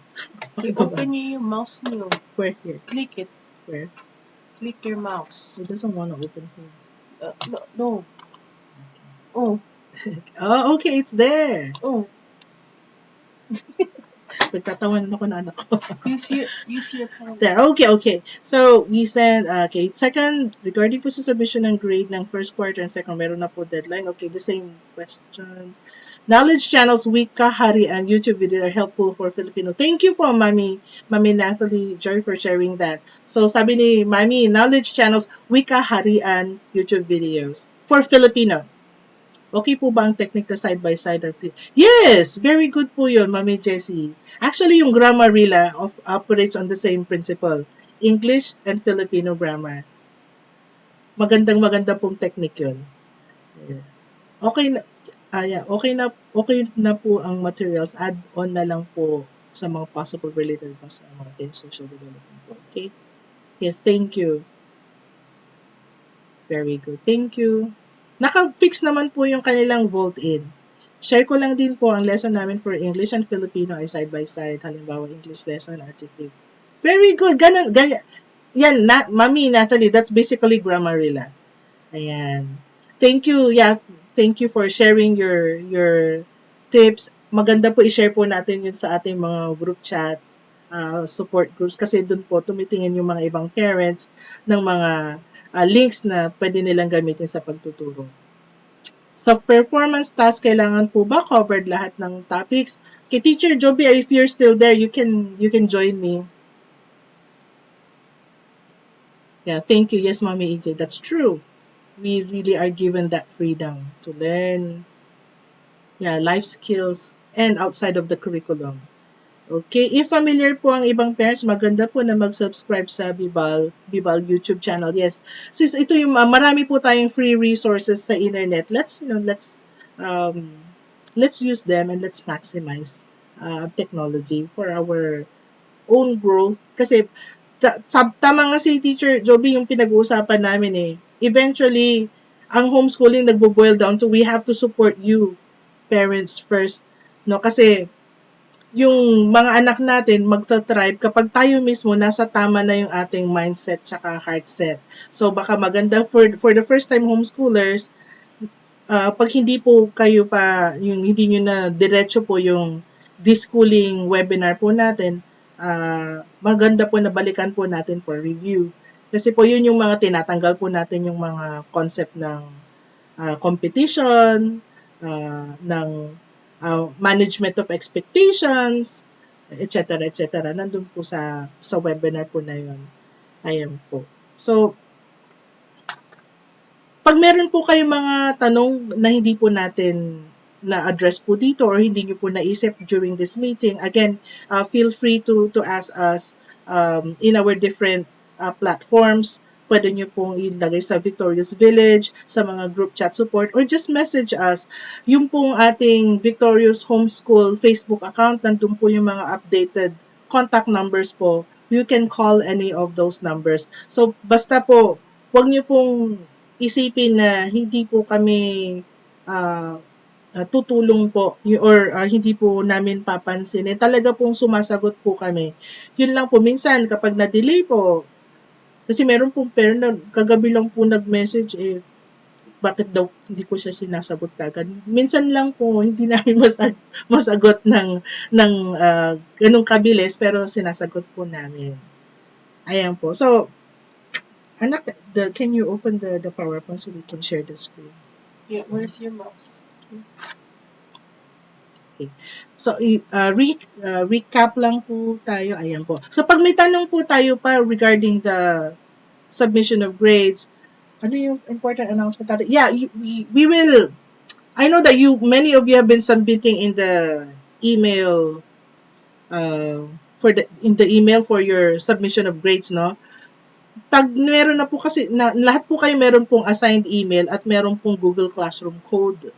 B: Open niyo yung mouse niyo.
C: Where? Here.
B: Click it.
C: Where?
B: Click your mouse.
C: It doesn't want to open here.
B: No. Oh.
C: Oh, okay. It's there.
B: Oh.
C: Nagtatawanan ako na anak ko.
B: Use your phone.
C: There. Okay. So, we send, second, regarding po sa submission ng grade ng first quarter and second, meron na po deadline. Okay, the same question. Knowledge channels, Wika, Hari, and YouTube video are helpful for Filipino. Thank you po, Mami Natalie Joy, for sharing that. So, sabi ni Mami, knowledge channels, Wika, Hari, and YouTube videos for Filipino. Okay po ba ang technique na side-by-side? Yes! Very good po yun, Mami Jessie. Actually, yung grammar rila operates on the same principle. English and Filipino grammar. magandang pong technique yun. Ayan. Okay na, okay na po ang materials. Add on na lang po sa mga possible related pa sa mga in social development po. Okay? Yes, thank you. Very good. Thank you. Naka-fix naman po yung kanilang vault-in. Share ko lang din po ang lesson namin for English and Filipino ay side by side. Halimbawa, English lesson, adjective. Very good. Ganyan. Yan, Mami, Natalie, that's basically Grammarilla. Ayan. Thank you. Yeah, thank you for sharing your tips. Maganda po i-share po natin yun sa ating mga group chat, support groups kasi doon po tumitingin yung mga ibang parents ng mga links na pwede nilang gamitin sa pagtuturo. Sa performance task, kailangan po ba covered lahat ng topics? Kay Teacher Joby, if you're still there, you can join me. Yeah, thank you. Yes, Mommy EJ, that's true. We really are given that freedom to learn life skills and outside of the curriculum. Okay, if familiar po ang ibang parents, maganda po na mag-subscribe sa Bibal YouTube channel. Yes, since ito yung marami po tayong free resources sa internet, let's use them and let's maximize technology for our own growth. Kasi tama nga si Teacher Joby yung pinag-uusapan namin eh. Eventually, ang homeschooling nagbo-boil down to we have to support you parents first, no? Kasi yung mga anak natin magta-thrive kapag tayo mismo nasa tama na yung ating mindset tsaka heart set. So baka maganda for the first time homeschoolers, pag hindi po kayo pa, yung hindi nyo na diretso po yung deschooling webinar po natin, maganda po na balikan po natin for review. Kasi po yun yung mga tinatanggal po natin yung mga concept ng competition, ng management of expectations, etc. etc. Nandun po sa webinar po na yun. Ayan po. So, pag meron po kayong mga tanong na hindi po natin na-address po dito or hindi nyo po naisip during this meeting, again, feel free to ask us in our different platforms. Pwede nyo pong ilagay sa Victorious Village, sa mga group chat support, or just message us. Yung pong ating Victorious Homeschool Facebook account, nandun po yung mga updated contact numbers po. You can call any of those numbers. So, basta po, huwag nyo pong isipin na hindi po kami tutulong po or hindi po namin papansinin. Talaga pong sumasagot po kami. Yun lang po, minsan kapag na-delay po, kasi meron pong parent na kagabi lang po nag-message bakit daw hindi ko siya sinasagot kagad. Minsan lang po hindi namin masagot ng ganung kabilis pero sinasagot po namin. Ayan po. So, anak, can you open the PowerPoint so we can share the screen?
B: Yeah, where's your mouse?
C: Okay. So, recap lang po tayo. Ayan po. So, pag may tanong po tayo pa regarding the submission of grades, ano yung important announcement natin? Yeah, we will, I know that many of you have been submitting in the email, in the email for your submission of grades, no? Pag meron na po kasi, lahat po kayo meron pong assigned email at meron pong Google Classroom code,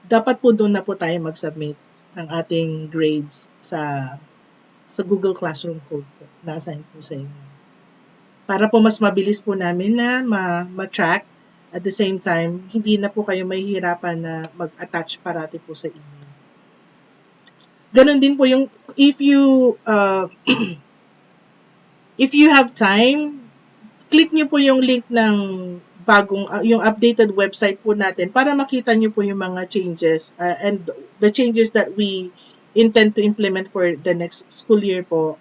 C: dapat po doon na po tayo mag-submit ang ating grades sa Google Classroom code po, na-assign po sa inyo. Para po mas mabilis po namin na ma-track. At the same time, hindi na po kayo mahihirapan na mag-attach parati po sa email. Ganon din po yung, if you have time, click nyo po yung link ng yung updated website po natin para makita nyo po yung mga changes and the changes that we intend to implement for the next school year po.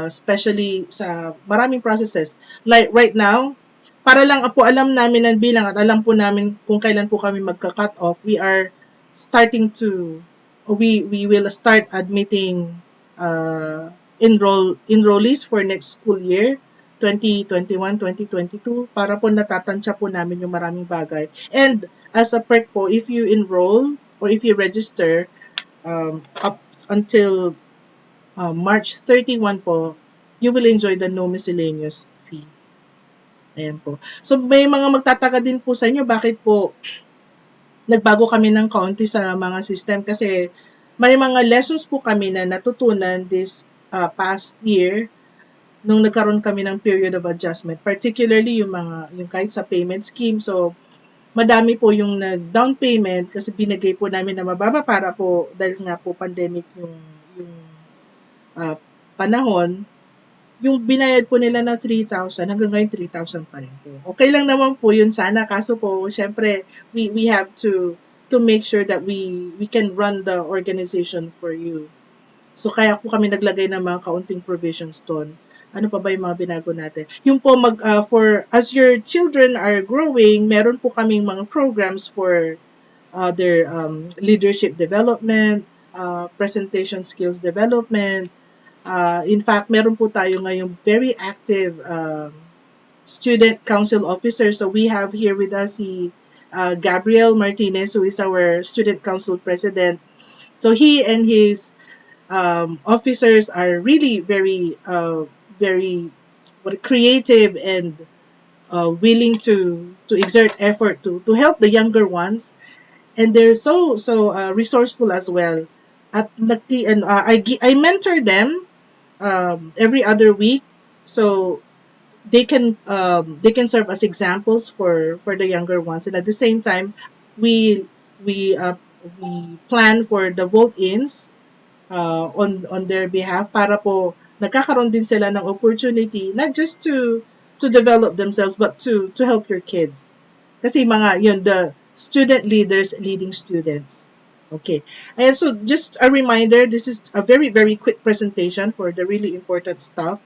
C: Especially sa maraming processes. Like right now, para lang po alam namin ang bilang at alam po namin kung kailan po kami magka-cut off, we are starting to, we will start admitting enrollees for next school year, 2021-2022, para po natatansya po namin yung maraming bagay. And as a perk po, if you enroll or if you register up until March 31 po, you will enjoy the no miscellaneous fee. Ayan po. So may mga magtataka din po sa inyo bakit po nagbago kami ng kaunti sa mga system kasi may mga lessons po kami na natutunan this past year nung nagkaroon kami ng period of adjustment, particularly yung kahit sa payment scheme. So madami po yung nag-down payment kasi binigay po namin na mababa para po dahil nga po pandemic yung ah, panahon, yung binayad po nila na 3,000 hanggang ngayon 3,000 pa rin po. Okay lang naman po yun sana kaso po syempre we have to make sure that we can run the organization for you. So kaya po kami naglagay ng mga kaunting provisions doon. Ano pa ba yung mga binago natin? Yung po for as your children are growing, meron po kaming mga programs for their leadership development, presentation skills development. In fact, meron po tayo ngayong very active student council officer. So we have here with us si Gabriel Martinez, who is our student council president. So he and his officers are really very creative and willing to exert effort to help the younger ones, and they're so resourceful as well. At I mentor them every other week, so they can serve as examples for the younger ones, and at the same time we we uh, we plan for the vote-ins on their behalf para po nagkakaroon din sila ng opportunity not just to develop themselves but to help your kids. Kasi mga yun the student leaders leading students. Okay. And so just a reminder, this is a very quick presentation for the really important stuff.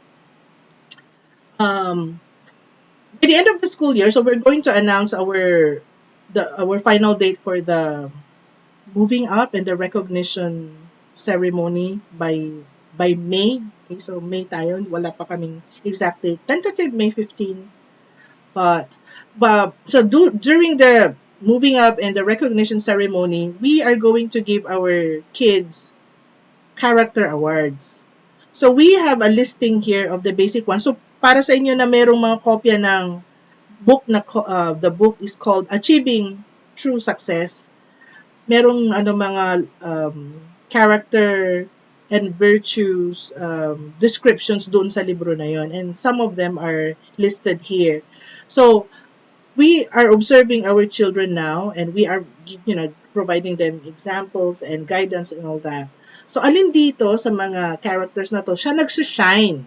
C: By the end of the school year, so we're going to announce our final date for the moving up and the recognition ceremony by May. Okay, so May tayo, wala pa kaming exact date. Tentative May 15. But so during the moving up and the recognition ceremony, we are going to give our kids character awards. So we have a listing here of the basic ones. So para sa inyo na merong mga kopya ng book na the book is called Achieving True Success. Merong mga character and virtues descriptions doon sa libro na yon, and some of them are listed here. So we are observing our children now, and we are providing them examples and guidance and all that. So alin dito sa mga characters na to siya nagshine?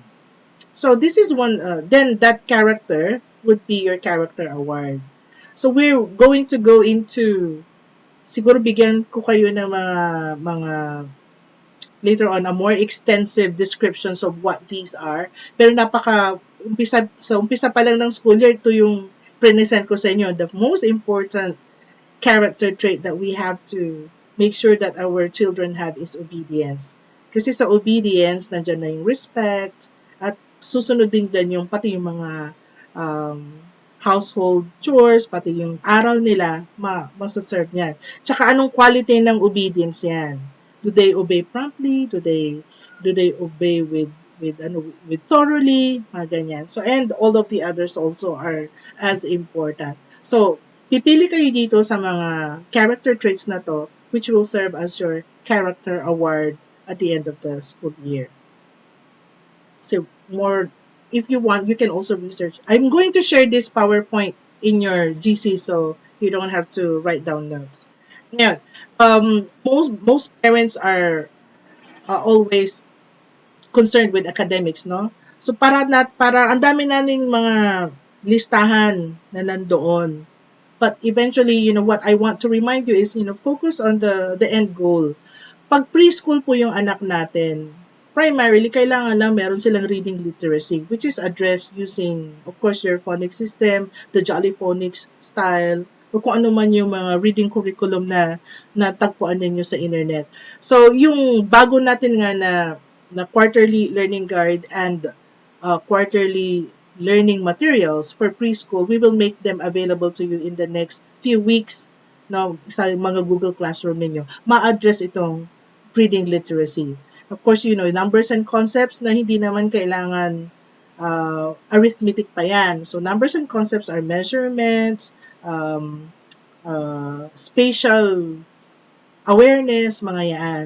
C: So this is one, then that character would be your character award. So we're going to go into, siguro bigyan ko kayo ng mga later on a more extensive descriptions of what these are. Pero umpisa pa lang ng school year, ito yung present ko sa inyo. The most important character trait that we have to make sure that our children have is obedience. Kasi sa obedience, nandyan na yung respect, at susunod din dyan yung pati yung mga household chores, pati yung araw nila, masaserve niyan. Tsaka anong quality ng obedience yan? Do they obey promptly? Do they obey with thoroughly? Mga ganyan. So, and all of the others also are as important. So, pipili kayo dito sa mga character traits na to, which will serve as your character award at the end of the school year. So, if you want, you can also research. I'm going to share this PowerPoint in your GC so you don't have to write down notes. Yeah. Most parents are always concerned with academics, no? So para ang dami nating mga listahan na nandoon. But eventually, what I want to remind you is, focus on the end goal. Pag preschool po yung anak natin, primarily, kailangan lang meron silang reading literacy, which is addressed using, of course, your phonics system, the Jolly Phonics style, o kung ano man yung mga reading curriculum na natagpuan ninyo sa internet. So, yung bago natin nga na quarterly learning guide and quarterly learning materials for preschool, we will make them available to you in the next few weeks sa mga Google Classroom ninyo. Ma-address itong reading literacy. Of course, numbers and concepts na hindi naman kailangan arithmetic pa yan. So, numbers and concepts are measurements, spatial awareness, mga yan.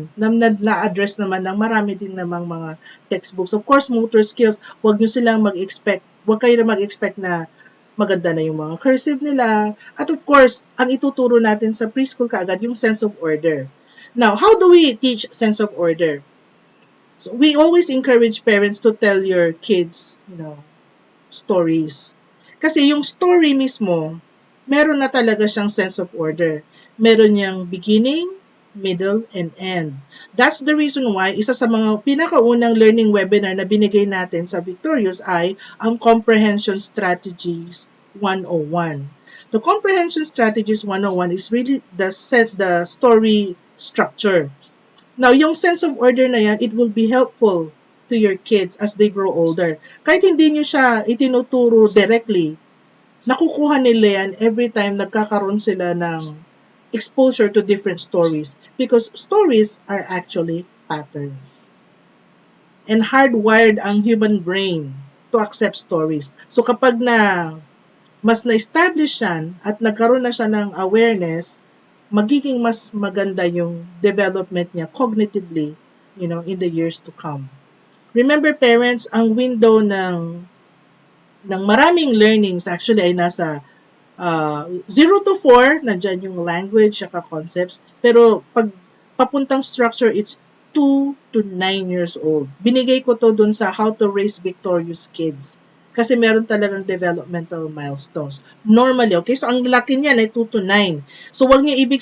C: Na-address naman ng marami din namang mga textbooks. Of course, motor skills, huwag nyo silang mag-expect, huwag kayo na mag-expect na maganda na yung mga cursive nila. At of course, ang ituturo natin sa preschool kaagad, yung sense of order. Now, how do we teach sense of order? So, we always encourage parents to tell your kids, stories. Kasi yung story mismo, meron na talaga siyang sense of order. Meron niyang beginning, middle, and end. That's the reason why isa sa mga pinakaunang learning webinar na binigay natin sa Victorious ay ang Comprehension Strategies 101. The Comprehension Strategies 101 is really the story structure. Now, yung sense of order na yan, it will be helpful to your kids as they grow older. Kahit hindi nyo siya itinuturo directly, nakukuha nila yan every time nagkakaroon sila ng exposure to different stories. Because stories are actually patterns. And hardwired ang human brain to accept stories. So kapag mas na-establish yan at nagkaroon na siya ng awareness, magiging mas maganda yung development niya cognitively, in the years to come. Remember parents, ang window ng maraming learnings actually ay nasa 0 to 4, nandyan yung language, saka concepts. Pero pag papuntang structure, it's 2 to 9 years old. Binigay ko to dun sa How to Raise Victorious Kids. Kasi meron talagang developmental milestones. Normally, okay? So, ang laki niyan ay 2 to 9. So, hindi ibig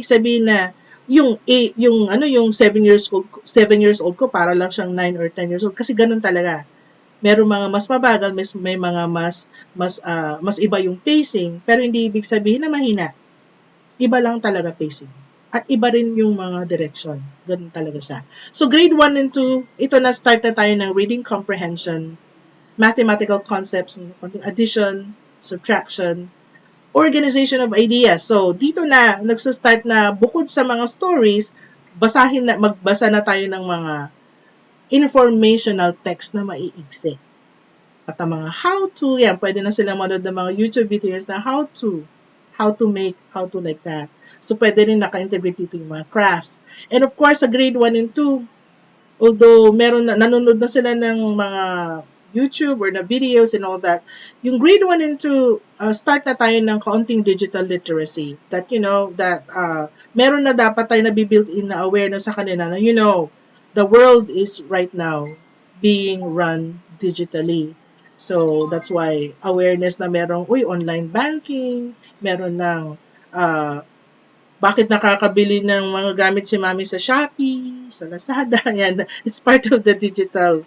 C: sabihin na yung 7 years old ko para lang siyang 9 or 10 years old kasi ganun talaga. Meron mga mas mabagal, may mga mas iba yung pacing, pero hindi ibig sabihin na mahina. Iba lang talaga pacing. At iba rin yung mga direction. Ganun talaga siya. So grade 1 and 2, ito na start na tayo ng reading comprehension, mathematical concepts, addition, subtraction, organization of ideas. So, dito na, nagsa-start na bukod sa mga stories, magbasa na tayo ng mga informational text na maiigsi. At ang mga how to, yan, pwede na silang manood ng mga YouTube videos na how to make, how to like that. So, pwede rin naka-integrate dito yung mga crafts. And of course, sa grade 1 and 2, although nanonood na sila ng mga YouTube or na videos and all that, yung grade 1 and 2, start na tayo ng kaunting digital literacy. That, meron na dapat tayo na built in na awareness sa kanila na, the world is right now being run digitally. So, that's why awareness na merong, online banking, meron ng, bakit nakakabili ng mga gamit si mami sa Shopee, sa Lazada, yan. It's part of the digital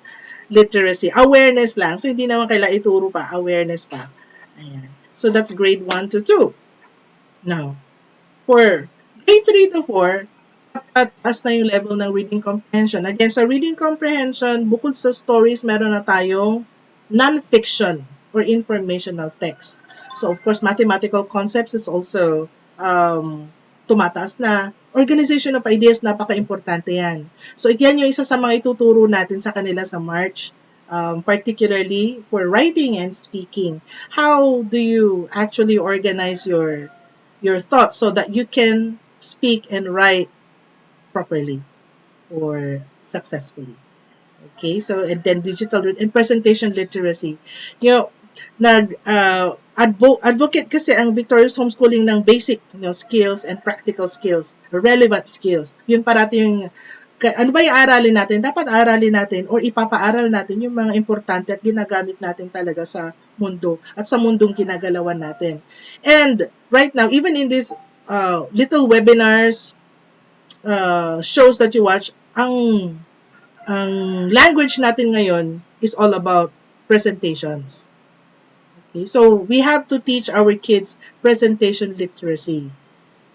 C: literacy. Awareness lang. So, hindi naman kailangan ituro pa. Awareness pa. Ayan. So, that's grade 1 to 2. Now, for grade 3 to 4, taas na yung level ng reading comprehension. Again, sa reading comprehension, bukod sa stories, meron na tayong non-fiction or informational text. So, of course, mathematical concepts is also tumataas na. Organization of ideas, napaka-importante yan. So, yan yung isa sa mga ituturo natin sa kanila sa March, particularly for writing and speaking. How do you actually organize your thoughts so that you can speak and write properly or successfully? Okay, so and then digital and presentation literacy. Advocate kasi ang Victorious Homeschooling ng basic skills and practical skills, relevant skills. Yun parati yung ano ba yung aralin natin? Dapat aralin natin or ipapaaral natin yung mga importante at ginagamit natin talaga sa mundo at sa mundong ginagalawan natin. And right now, even in these little webinars, shows that you watch, ang language natin ngayon is all about presentations. Okay, so we have to teach our kids presentation literacy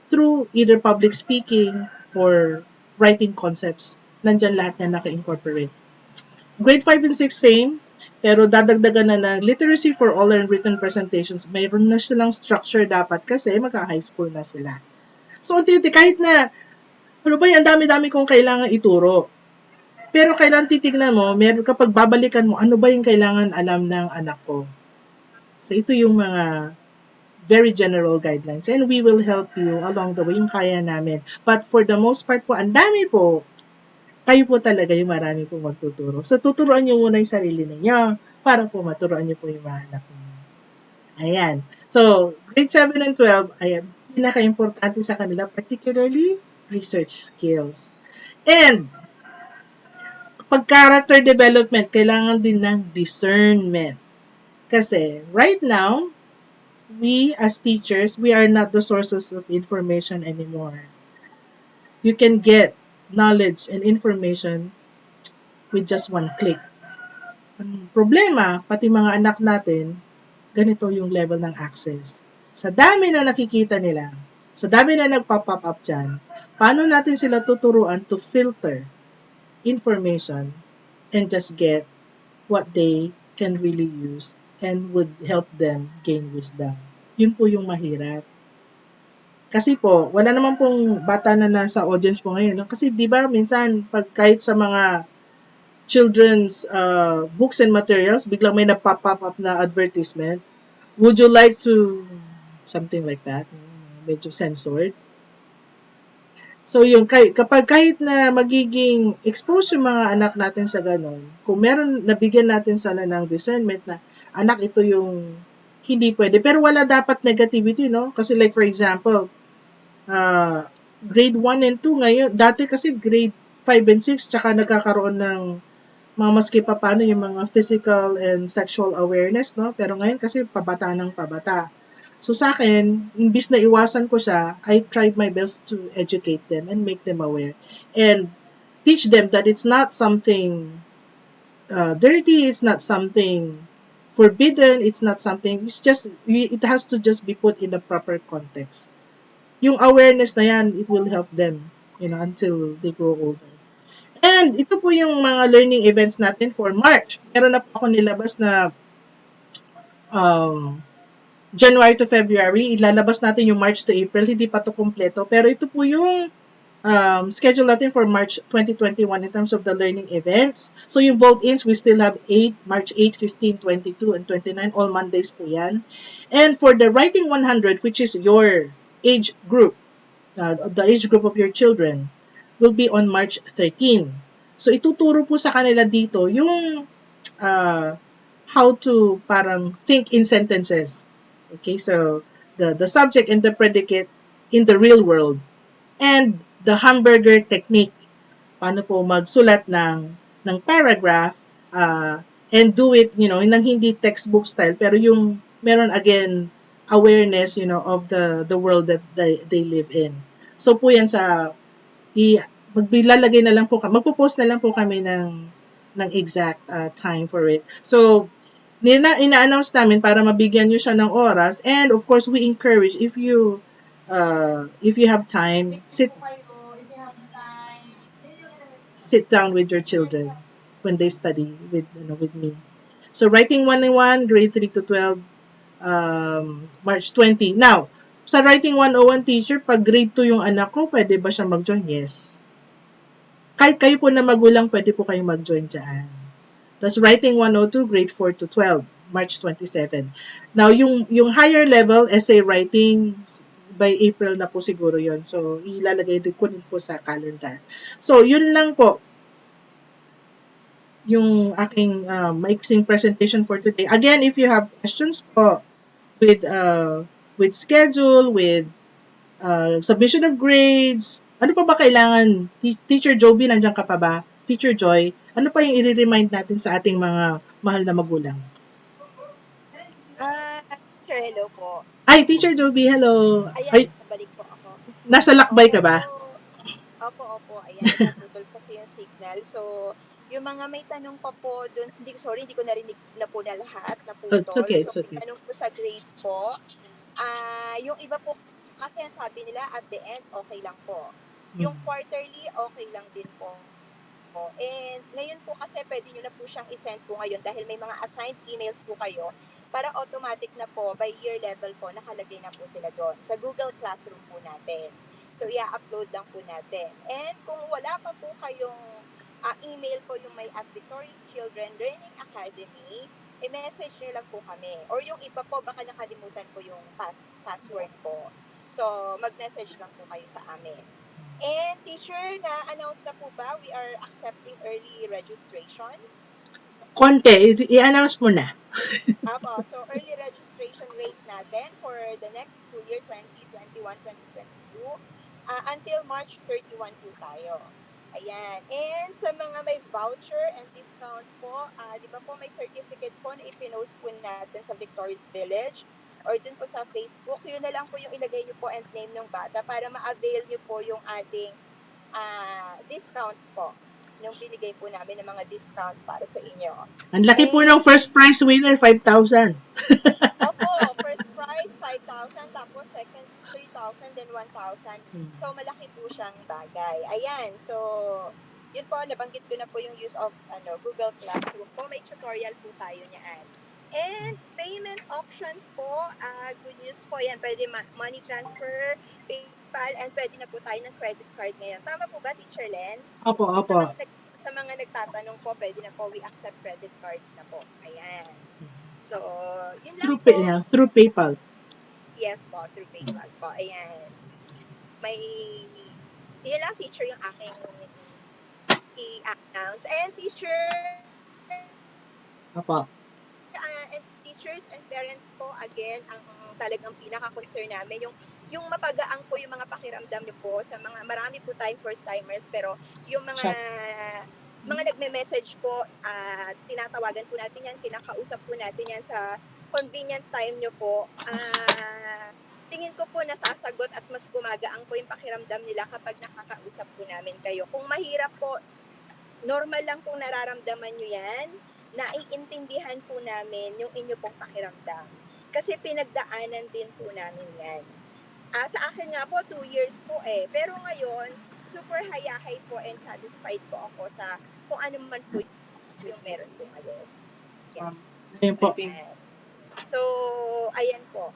C: through either public speaking or writing concepts. Nandyan lahat na naka-incorporate. Grade 5 and 6, same. Pero dadagdagan na ng literacy for all and written presentations. Mayroon na silang structure dapat kasi magka-high school na sila. So, kahit na, ang dami-dami kong kailangan ituro. Pero kailangan titignan mo, meron kapag babalikan mo, ano ba yung kailangan alam ng anak ko? So ito yung mga very general guidelines and we will help you along the way yung kaya namin. But for the most part po, ang dami po, kayo po talaga yung marami po magtuturo. So tuturuan nyo muna yung sarili ninyo para po maturuan nyo po yung mga anak ninyo. Ayan. So, grade 7 and 12, ayan, pinaka-importante sa kanila, particularly research skills. And pag character development, kailangan din ng discernment. Kasi right now, we as teachers, we are not the sources of information anymore. You can get knowledge and information with just one click. Ang problema, pati mga anak natin, ganito yung level ng access. Sa dami na nakikita nila, sa dami na nagpa-pop up dyan, paano natin sila tuturuan to filter information and just get what they can really use and would help them gain wisdom. Yun po yung mahirap. Kasi po, wala naman pong bata na nasa audience po ngayon. No? Kasi di ba minsan, pag kahit sa mga children's books and materials, biglang may nagpa-pop up na advertisement. Would you like to, something like that, medyo censored. So yung kapag kahit na magiging exposed yung mga anak natin sa ganon, kung meron nabigyan natin sana ng discernment na anak ito yung hindi pwede, pero wala dapat negativity, no? Kasi like for example, grade 1 and 2 ngayon, dati kasi grade 5 and 6 tsaka nagkakaroon ng mga maski pa paano yung mga physical and sexual awareness, no? Pero ngayon kasi pabata ng pabata. So sa akin, imbis na iwasan ko siya, I tried my best to educate them and make them aware. And teach them that it's not something dirty, it's not something forbidden, it's not something, it's just, it has to just be put in the proper context. Yung awareness na yan, it will help them, until they grow older. And ito po yung mga learning events natin for March. Meron na po ako nilabas na January to February. Ilalabas natin yung March to April. Hindi pa to kompleto. Pero ito po yung schedule natin for March 2021 in terms of the learning events. So yung vote-ins, we still have March 8, 15, 22, and 29. All Mondays po yan. And for the Writing 100, which is your age group, the age group of your children, will be on March 13. So ituturo po sa kanila dito yung how to parang think in sentences. Okay, so the subject and the predicate in the real world. And the hamburger technique. Paano po magsulat ng paragraph and do it, nang hindi textbook style, pero yung meron again awareness, of the world that they live in. So po yan sa magbilalagay na lang po magpo-post na lang po kami ng exact time for it. So ina-announce namin para mabigyan niyo siya ng oras, and of course we encourage if you have time, sit down with your children when they study with me. So writing 101, grade 3 to 12, March 20. Now, sa writing 101 teacher, pag grade 2 yung anak ko, pwede ba siya mag-join? Yes. Kahit kayo po na magulang, pwede po kayong mag-join dyan. That's writing 102, grade 4 to 12, March 27. Now, yung higher level, essay writing, by April na po siguro yon. So, ilalagay din ko po sa calendar. So, yun lang po yung aking maiksing presentation for today. Again, if you have questions po with schedule, with submission of grades, ano pa ba kailangan? Teacher Joby, nandiyan ka pa ba? Teacher Joy, ano pa yung i-remind natin sa ating mga mahal na magulang?
A: Teacher, hello po.
C: Ay, Teacher Joby, hello.
A: Ayan, nabalik po ako.
C: Nasa lakbay ka ba?
A: Opo. Ayan, naputol kasi yung signal. So, yung mga may tanong pa po dun, hindi ko narinig na po na lahat, naputol.
C: It's okay.
A: So, may tanong po sa grades po. Yung iba po, kasi ang sabi nila at the end, okay lang po. Yung quarterly, okay lang din po. And ngayon po kasi pwede nyo na po siyang isend po ngayon dahil may mga assigned emails po kayo para automatic na po by year level po nakalagay na po sila doon sa Google Classroom po natin. So, i-upload lang po natin. And kung wala pa po kayong email po yung may at Victorious Children Learning Academy, i-message nyo lang po kami. Or yung iba po, baka nakalimutan po yung password po. So, mag-message lang po kayo sa amin. And teacher, na-announce na po ba we are accepting early registration?
C: Konti, i-announce mo na.
A: Apo, so early registration rate natin for the next school year 2021-2022 until March 31 po tayo. Ayan. And sa mga may voucher and discount po, di ba po may certificate po na ipinost po natin sa Victorious Village or dun po sa Facebook, yun na lang po yung ilagay nyo po and name ng bata para ma-avail nyo po yung ating discounts po nung binigay po namin ng mga discounts para sa inyo.
C: Ang laki po
A: And
C: ng first prize winner, 5,000.
A: opo, first prize 5,000, tapos second 3,000, then 1,000. So malaki po siyang bagay. Ayan. So yun po, nabanggit ko na po yung use of Google Classroom po. May tutorial po tayo niyan. And payment options po, good news po yan. Pwede money transfer, PayPal, and pwede na po tayo ng credit card ngayon. Tama po ba, Teacher Len?
C: Opo,
A: Sa
C: opo.
A: mga nagtatanong po, pwede na po we accept credit cards na po. Ayan. So, yun lang po.
C: Through PayPal.
A: Yes po, through PayPal po. Ayan. May, yun lang, teacher, yung aking i-announce. And teacher,
C: Opo.
A: and teachers and parents po, again, ang talagang pinaka-concern namin, yung mapagaan po yung mga pakiramdam niyo po sa mga, marami po tayong first-timers, pero yung mga nagme-message po, tinatawagan po natin yan, kinakausap po natin yan sa convenient time nyo po. Tingin ko po nasasagot at mas gumagaang po yung pakiramdam nila kapag nakakausap po namin kayo. Kung mahirap po, normal lang pong nararamdaman nyo yan, naiintindihan po namin yung inyo pong pakiramdam. Kasi pinagdaanan din po namin yan. Sa akin nga po, 2 years po eh. Pero ngayon, super hayahay po and satisfied po ako sa kung ano man po yung meron po ngayon. Yan.
C: Ayun po.
A: So, ayan po.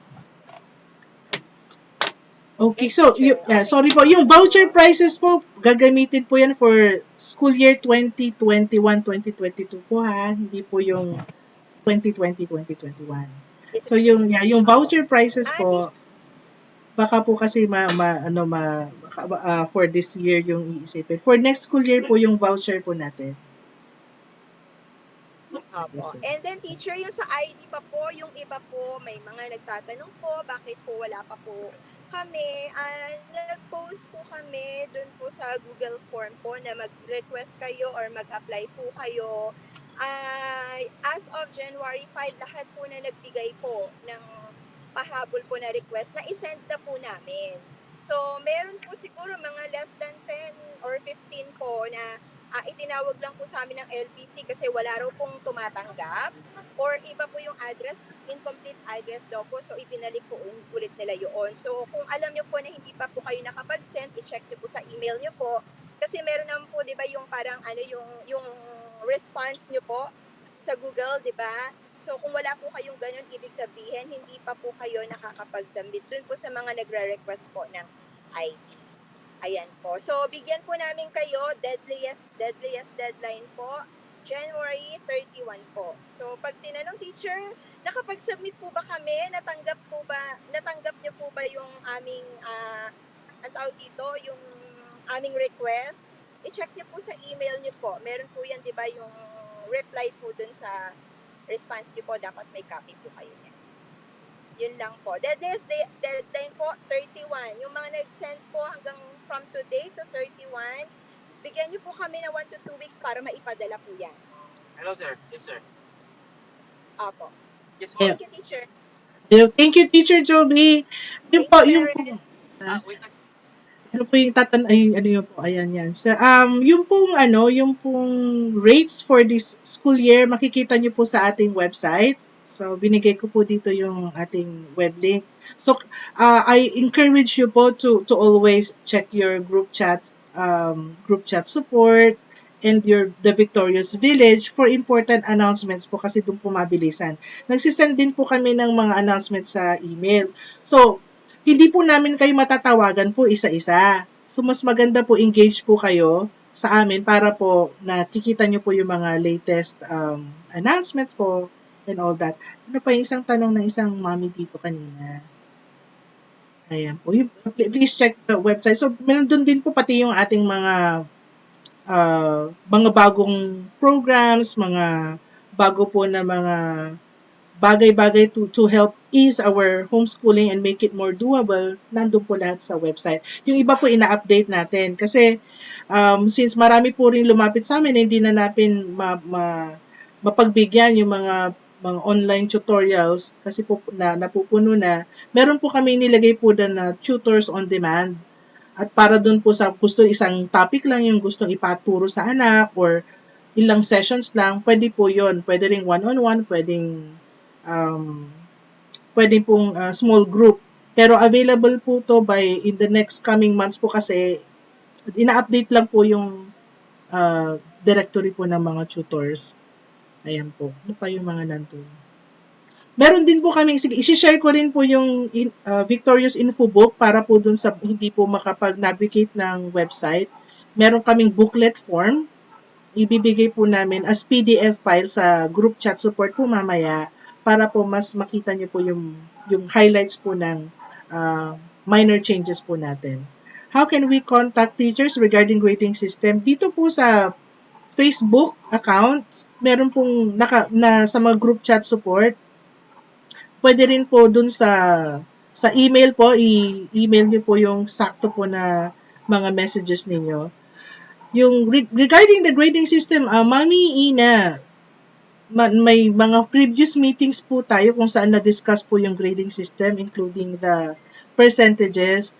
C: Okay,
A: Yes,
C: so,
A: teacher.
C: sorry po, yung voucher prices po, gagamitin po yan for school year 2021-2022 po ha, hindi po yung 2020-2021. So, yung voucher prices po, baka po kasi for this year yung iisipin. For next school year po yung voucher po natin.
A: Opo. And then teacher, yung sa ID pa po, yung iba po, may mga nagtatanong po, bakit po wala pa po kami. Nag-post po kami dun po sa Google form po na mag-request kayo or mag-apply po kayo. As of January 5, lahat po na nagbigay po ng pahabol po na request na isend na po namin. So, meron po siguro mga less than 10 or 15 po na itinawag lang po sa amin ng LPC kasi wala raw pong tumatanggap or iba po yung address, incomplete address daw po, so ibinalik po ulit nila yun. So, kung alam nyo po na hindi pa po kayo nakapag-send, i-check nyo po sa email nyo po kasi meron naman po, di ba, yung parang yung response nyo po sa Google, di ba? So, kung wala po kayong ganun, ibig sabihin, hindi pa po kayo nakakapag-submit dun po sa mga nagre-request po ng ID. Ayan po. So, bigyan po namin kayo, deadliest deadline po, January 31 po. So, pag tinanong, teacher, nakapag-submit po ba kami? Natanggap niyo po ba yung aming, ang tawag dito, yung aming request? I-check niyo po sa email niyo po. Meron po yan, di ba, yung reply po dun sa response niyo po, dapat may copy po kayo niya. Yun lang po. Deadline po, 31. Yung mga nag-send po hanggang from today to 31, bigyan niyo po kami ng 1 to 2 weeks para maipadala po yan.
D: Hello, sir. Yes, sir.
A: Apo.
D: Yes,
A: Thank you, teacher.
C: Thank you, Teacher Joby. Yung po,
D: wait,
C: ano po yung ano yun po, ayan yan. Yung pong rates for this school year, makikita nyo po sa ating website. So, binigay ko po dito yung ating web link. So, I encourage you po to always check your group chat support and the Victorious Village for important announcements po kasi doon po mabilisan. Nagsisend din po kami ng mga announcements sa email. So, hindi po namin kayo matatawagan po isa-isa. So mas maganda po engage po kayo sa amin para po nakikita nyo po yung mga latest announcements po and all that. Ano pa yung isang tanong ng isang mommy dito kanina? Ayan po. Please check the website. So, meron doon din po pati yung ating mga bagong programs, mga bago po na mga bagay-bagay to help ease our homeschooling and make it more doable, nandun po lahat sa website. Yung iba po ina-update natin kasi since marami po rin lumapit sa amin, hindi na natin mapagbigyan yung mga online tutorials kasi po napupuno na. Meron po kami nilagay po na tutors on demand. At para dun po sa gusto isang topic lang yung gustong ipaturo sa anak or ilang sessions lang, pwede po yun. Pwede rin one-on-one, um, pwede pong small group. Pero available po to by in the next coming months po kasi ina-update lang po yung directory po ng mga tutors. Ayan po. Ano pa yung mga nandun? Meron din po kami, sige, isi-share ko rin po yung Victorious Infobook para po dun sa hindi po makapag-navigate ng website. Meron kaming booklet form. Ibibigay po namin as PDF file sa group chat support po mamaya para po mas makita nyo po yung highlights po ng minor changes po natin. How can we contact teachers regarding grading system? Dito po sa Facebook account, meron pong sa mga group chat support. Pwede rin po dun sa email po, i-email niyo po yung sakto po na mga messages ninyo. Yung regarding the grading system, Mami Ina, may mga previous meetings po tayo kung saan na-discuss po yung grading system including the percentages.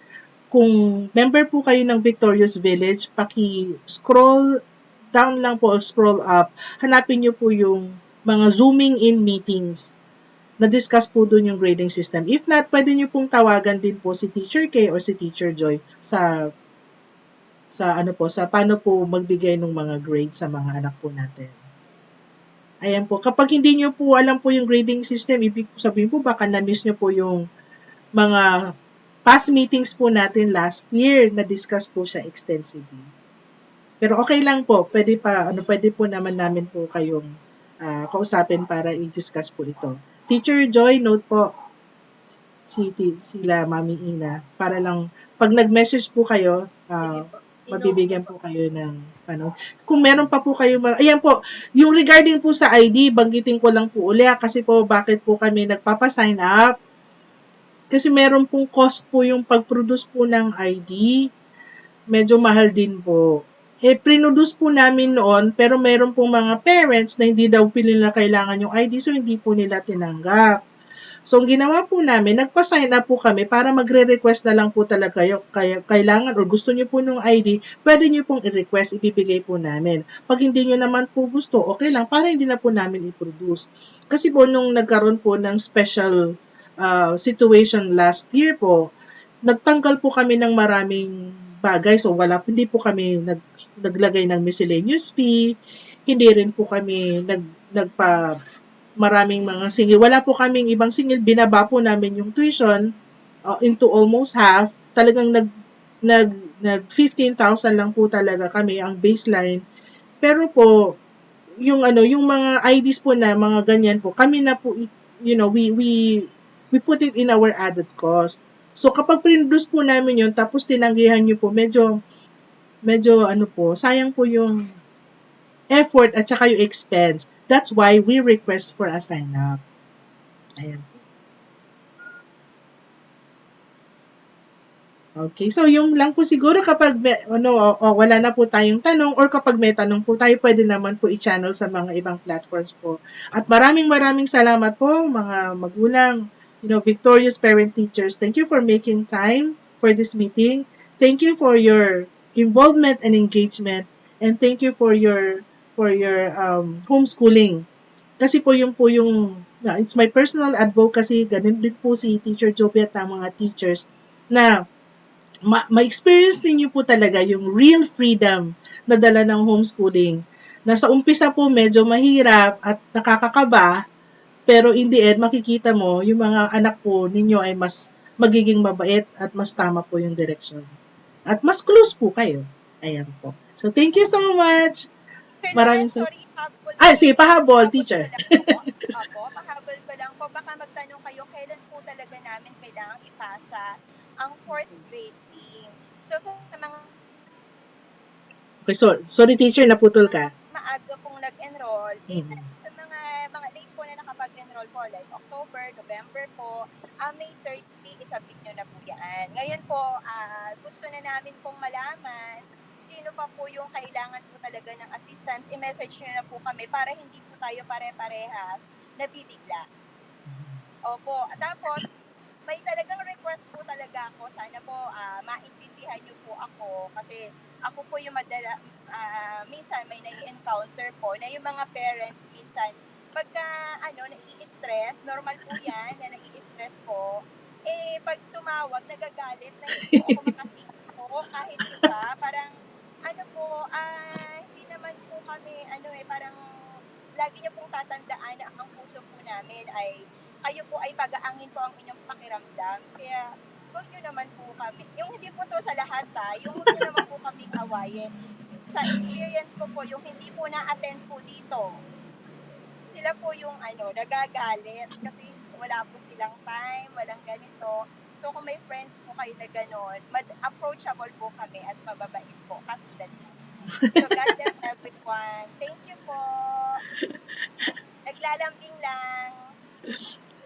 C: Kung member po kayo ng Victorious Village, paki-scroll down lang po o scroll up, hanapin niyo po yung mga zooming in meetings. Na-discuss po dun yung grading system. If not, pwede nyo pong tawagan din po si Teacher K or si Teacher Joy sa paano po magbigay ng mga grade sa mga anak po natin. Ayan po. Kapag hindi nyo po alam po yung grading system, ibig sabihin po baka na-miss nyo po yung mga past meetings po natin last year, na-discuss po siya extensively. Pero okay lang po. Pwede po naman namin po kayong kausapin para i-discuss po ito. Teacher Joy, note po sila Mami Ina para lang pag nag-message po kayo, mabibigyan po kayo ng kung meron pa po kayo ayan po, yung regarding po sa ID, banggitin ko lang po uli kasi po bakit po kami nagpapa-sign up. Kasi meron pong cost po yung pag-produce po ng ID. Medyo mahal din po. Produce po namin noon, pero meron pong mga parents na hindi daw nila kailangan yung ID, so hindi po nila tinanggap. So, ang ginawa po namin, nagpa-sign up po kami para magre-request na lang po talaga kayo. Kailangan or gusto nyo po ng ID, pwede nyo pong i-request, ibibigay po namin. Pag hindi nyo naman po gusto, okay lang, para hindi na po namin i-produce. Kasi po, nung nagkaroon po ng special situation last year po, nagtanggal po kami ng maraming bagay. So, hindi po kami naglagay ng miscellaneous fee, hindi rin po kami maraming mga singil. Wala po kaming ibang singil, binaba po namin yung tuition into almost half. Talagang nag 15,000 lang po talaga kami ang baseline. Pero po yung mga IDs po na mga ganyan po, kami na po we put it in our added cost. So kapag produce po namin yun tapos tinanggihan niyo po, medyo sayang po yung effort at saka yung expense. That's why we request for a sign up. Ayan. Okay, so yung lang po siguro kapag wala na po tayong tanong or kapag may tanong po tayo, pwede naman po i-channel sa mga ibang platforms po. At maraming salamat po mga magulang, Victorious Parent Teachers. Thank you for making time for this meeting. Thank you for your involvement and engagement, and thank you for your homeschooling. Kasi po yung it's my personal advocacy, ganun din po si Teacher Joby at ang mga teachers na ma-experience ninyo po talaga yung real freedom na dala ng homeschooling. Na sa umpisa po medyo mahirap at nakakakaba, pero in the end, makikita mo yung mga anak po ninyo ay mas magiging mabait at mas tama po yung direksyon. at mas close po kayo. Ayan po. So, thank you so much. Maraming
A: Sorry,
C: sige, pahabol, teacher.
A: pahabol ko lang po. Baka magtanong kayo, kailan po talaga namin kailangang ipasa ang 4th grading. So, sa mga
C: Okay, sorry teacher, naputol ka.
A: maaga pong nag-enroll,
C: Mhm.
A: sa mga late po na nakapag-enroll po, like October, November po, May 30, isubmit nyo na po yan. Ngayon po, gusto na namin pong malaman sino pa po yung kailangan po talaga ng assistance, i-message nyo na po kami para hindi po tayo pare-parehas nabibigla. Opo. Tapos, may talagang request po talaga ako. Sana po maintindihan niyo po ako kasi ako po yung minsan may nai-encounter po na yung mga parents minsan pagka nai-stress, normal po yan na nai-stress po, pag tumawag, nagagalit na hindi po ako makasingit po kahit isa. Parang hindi naman po kami, parang lagi niyo pong tatandaan na ang puso po namin ay kayo po ay pag-aangin po ang inyong pakiramdam. Kaya, huwag nyo naman po kami, yung hindi po to sa lahat yung huwag nyo naman po kaming awayin. Sa experience ko po, yung hindi po na-attend po dito, sila po yung nagagalit kasi wala po silang time, walang ganito. So, kung may friends po kayo na gano'n, approachable po kami at mababait po, katulad po. So, God bless everyone. Thank you po. Naglalambing lang.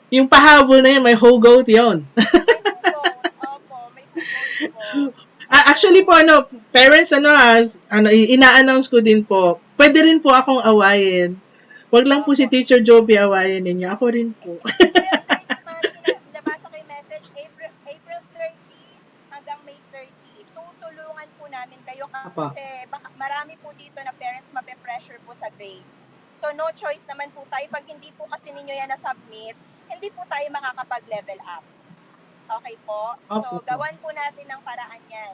C: Yung pahabol na yun, may hugot yun.
A: May hugot. Opo, may hugot po.
C: Actually po, parents, ina-announce ko din po, pwede rin po akong awayin. Wag lang po si Teacher Joby awayin ninyo. Ako rin po.
A: April 30, Mami, nabasa ko yung message, April 30 hanggang May 30. Tutulungan po namin kayo kasi marami po dito na parents mape-pressure po sa grades. So, no choice naman po tayo. Pag hindi po kasi ninyo yan na-submit, hindi po tayo makakapag-level up. Okay po? So, gawan po natin ng paraan yan.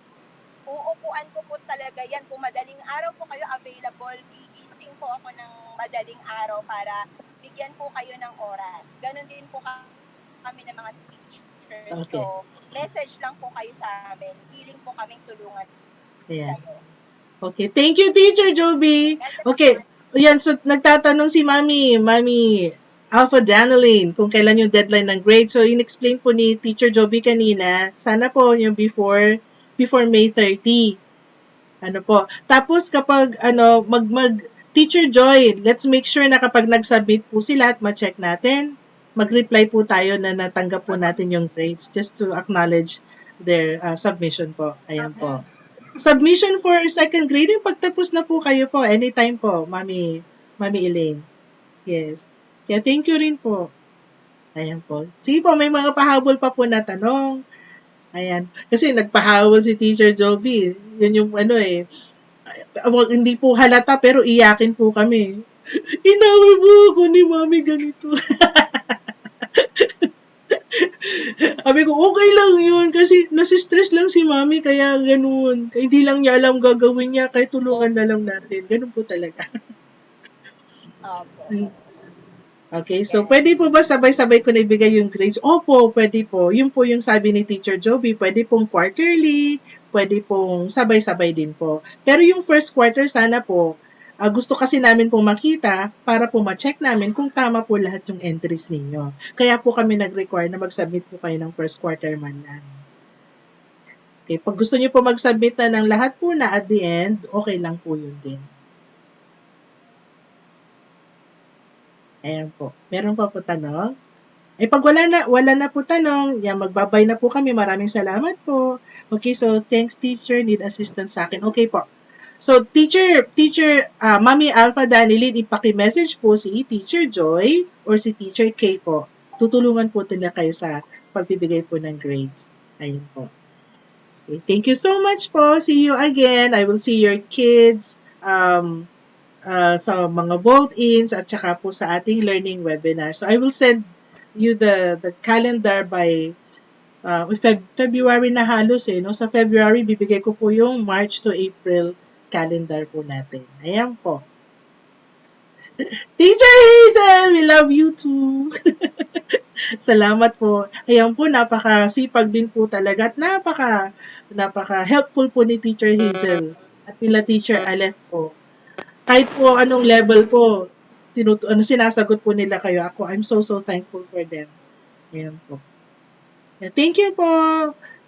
A: Uupuan ko po talaga yan. Kung madaling araw po kayo available, gigising po ako ng madaling araw para bigyan po kayo ng oras. Ganon din po kami ng mga teachers.
C: Okay.
A: So, message lang po kayo sa amin. Giling po kaming tulungan kayo.
C: Okay. Thank you, Teacher Joby. Okay. Yan, so nagtatanong si Mami Alpha Daniline kung kailan yung deadline ng grade. So, in-explain po ni Teacher Joby kanina, sana po yung before May 30. Tapos kapag Teacher Joy, let's make sure na kapag nag-submit po sila at ma-check natin, mag-reply po tayo na natanggap po natin yung grades just to acknowledge their submission po. Ayan po. Submission for second grading, pagtapos na po kayo po. Anytime po, Mami Elaine. Yes. Kaya thank you rin po. Ayan po. Sige po, may mga pahabol pa po na tanong. Ayan. Kasi nagpahabol si Teacher Joby. Yun yung hindi po halata pero iyakin po kami. Inaway po ako ni Mami ganito. Sabi ko, okay lang yun kasi nasistress lang si Mami kaya ganun. Hindi lang niya alam gagawin niya kahit tulungan na lang natin. Ganun po talaga.
A: Opo.
C: Okay, so pwede po ba sabay-sabay ko na ibigay yung grades? Opo, pwede po. Yun po yung sabi ni Teacher Joby, pwede pong quarterly, pwede pong sabay-sabay din po. Pero yung first quarter sana po, gusto kasi namin pong makita para po ma-check namin kung tama po lahat yung entries ninyo. Kaya po kami nag-require na mag-submit po kayo ng first quarter man lang. Okay, pag gusto niyo po mag-submit na ng lahat po na at the end, okay lang po yun din. Ayan po. Meron pa po tanong? Pag wala na po tanong, magbabay na po kami. Maraming salamat po. Okay, so thanks teacher, need assistance sa akin. Okay po. So teacher, Mami Alpha Danilin, ipaki-message po si Teacher Joy or si Teacher K po. Tutulungan po nila kayo sa pagbibigay po ng grades. Ayun po. Okay, thank you so much po. See you again. I will see your kids sa mga vault-ins at saka po sa ating learning webinar. So I will send you the calendar by February na halos no? Sa February, bibigay ko po yung March to April calendar po natin. Ayan po. Teacher Hazel, we love you too. Salamat po. Ayan po, napakasipag din po talaga at napaka-helpful po ni Teacher Hazel at nila Teacher Alet po. Kahit po anong level po, sinasagot po nila kayo. I'm so thankful for them. Ayan po. Yeah, thank you po.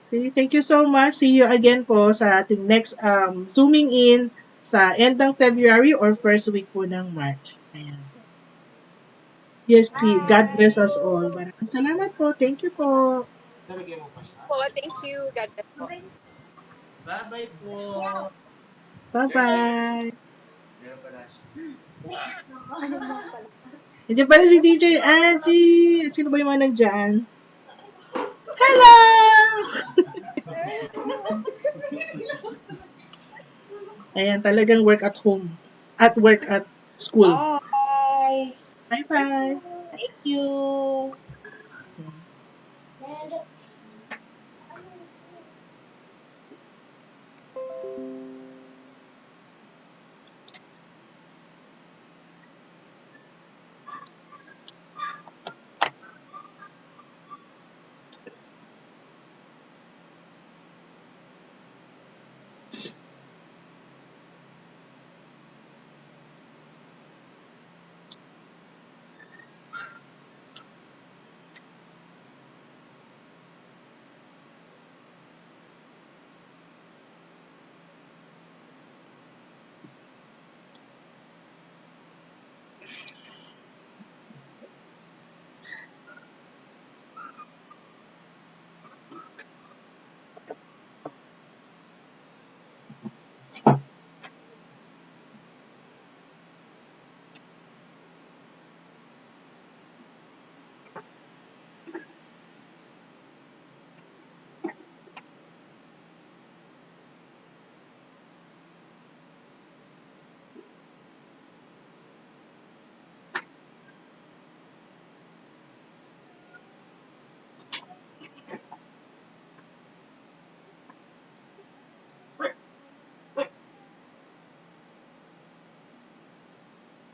C: Okay, thank you so much. See you again po sa ating next zooming in sa end ng February or first week po ng March. Ayan. Yes, please. God bless us all. Maraming salamat po. Thank you po.
E: Po, thank you. God bless po.
D: Bye-bye po.
C: Bye-bye.
A: Ano mo pala?
C: Nandiyan pala si DJ Angie. At sino ba yung mga nandyan? Hello! Ayan, talagang work at home. At work at school.
B: Bye.
C: Bye-bye.
B: Thank you.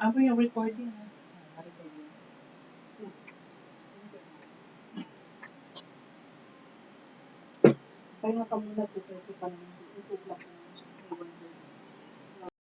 C: Ako yung recording. Kaya ka muna, tututo pa naman. YouTube lang.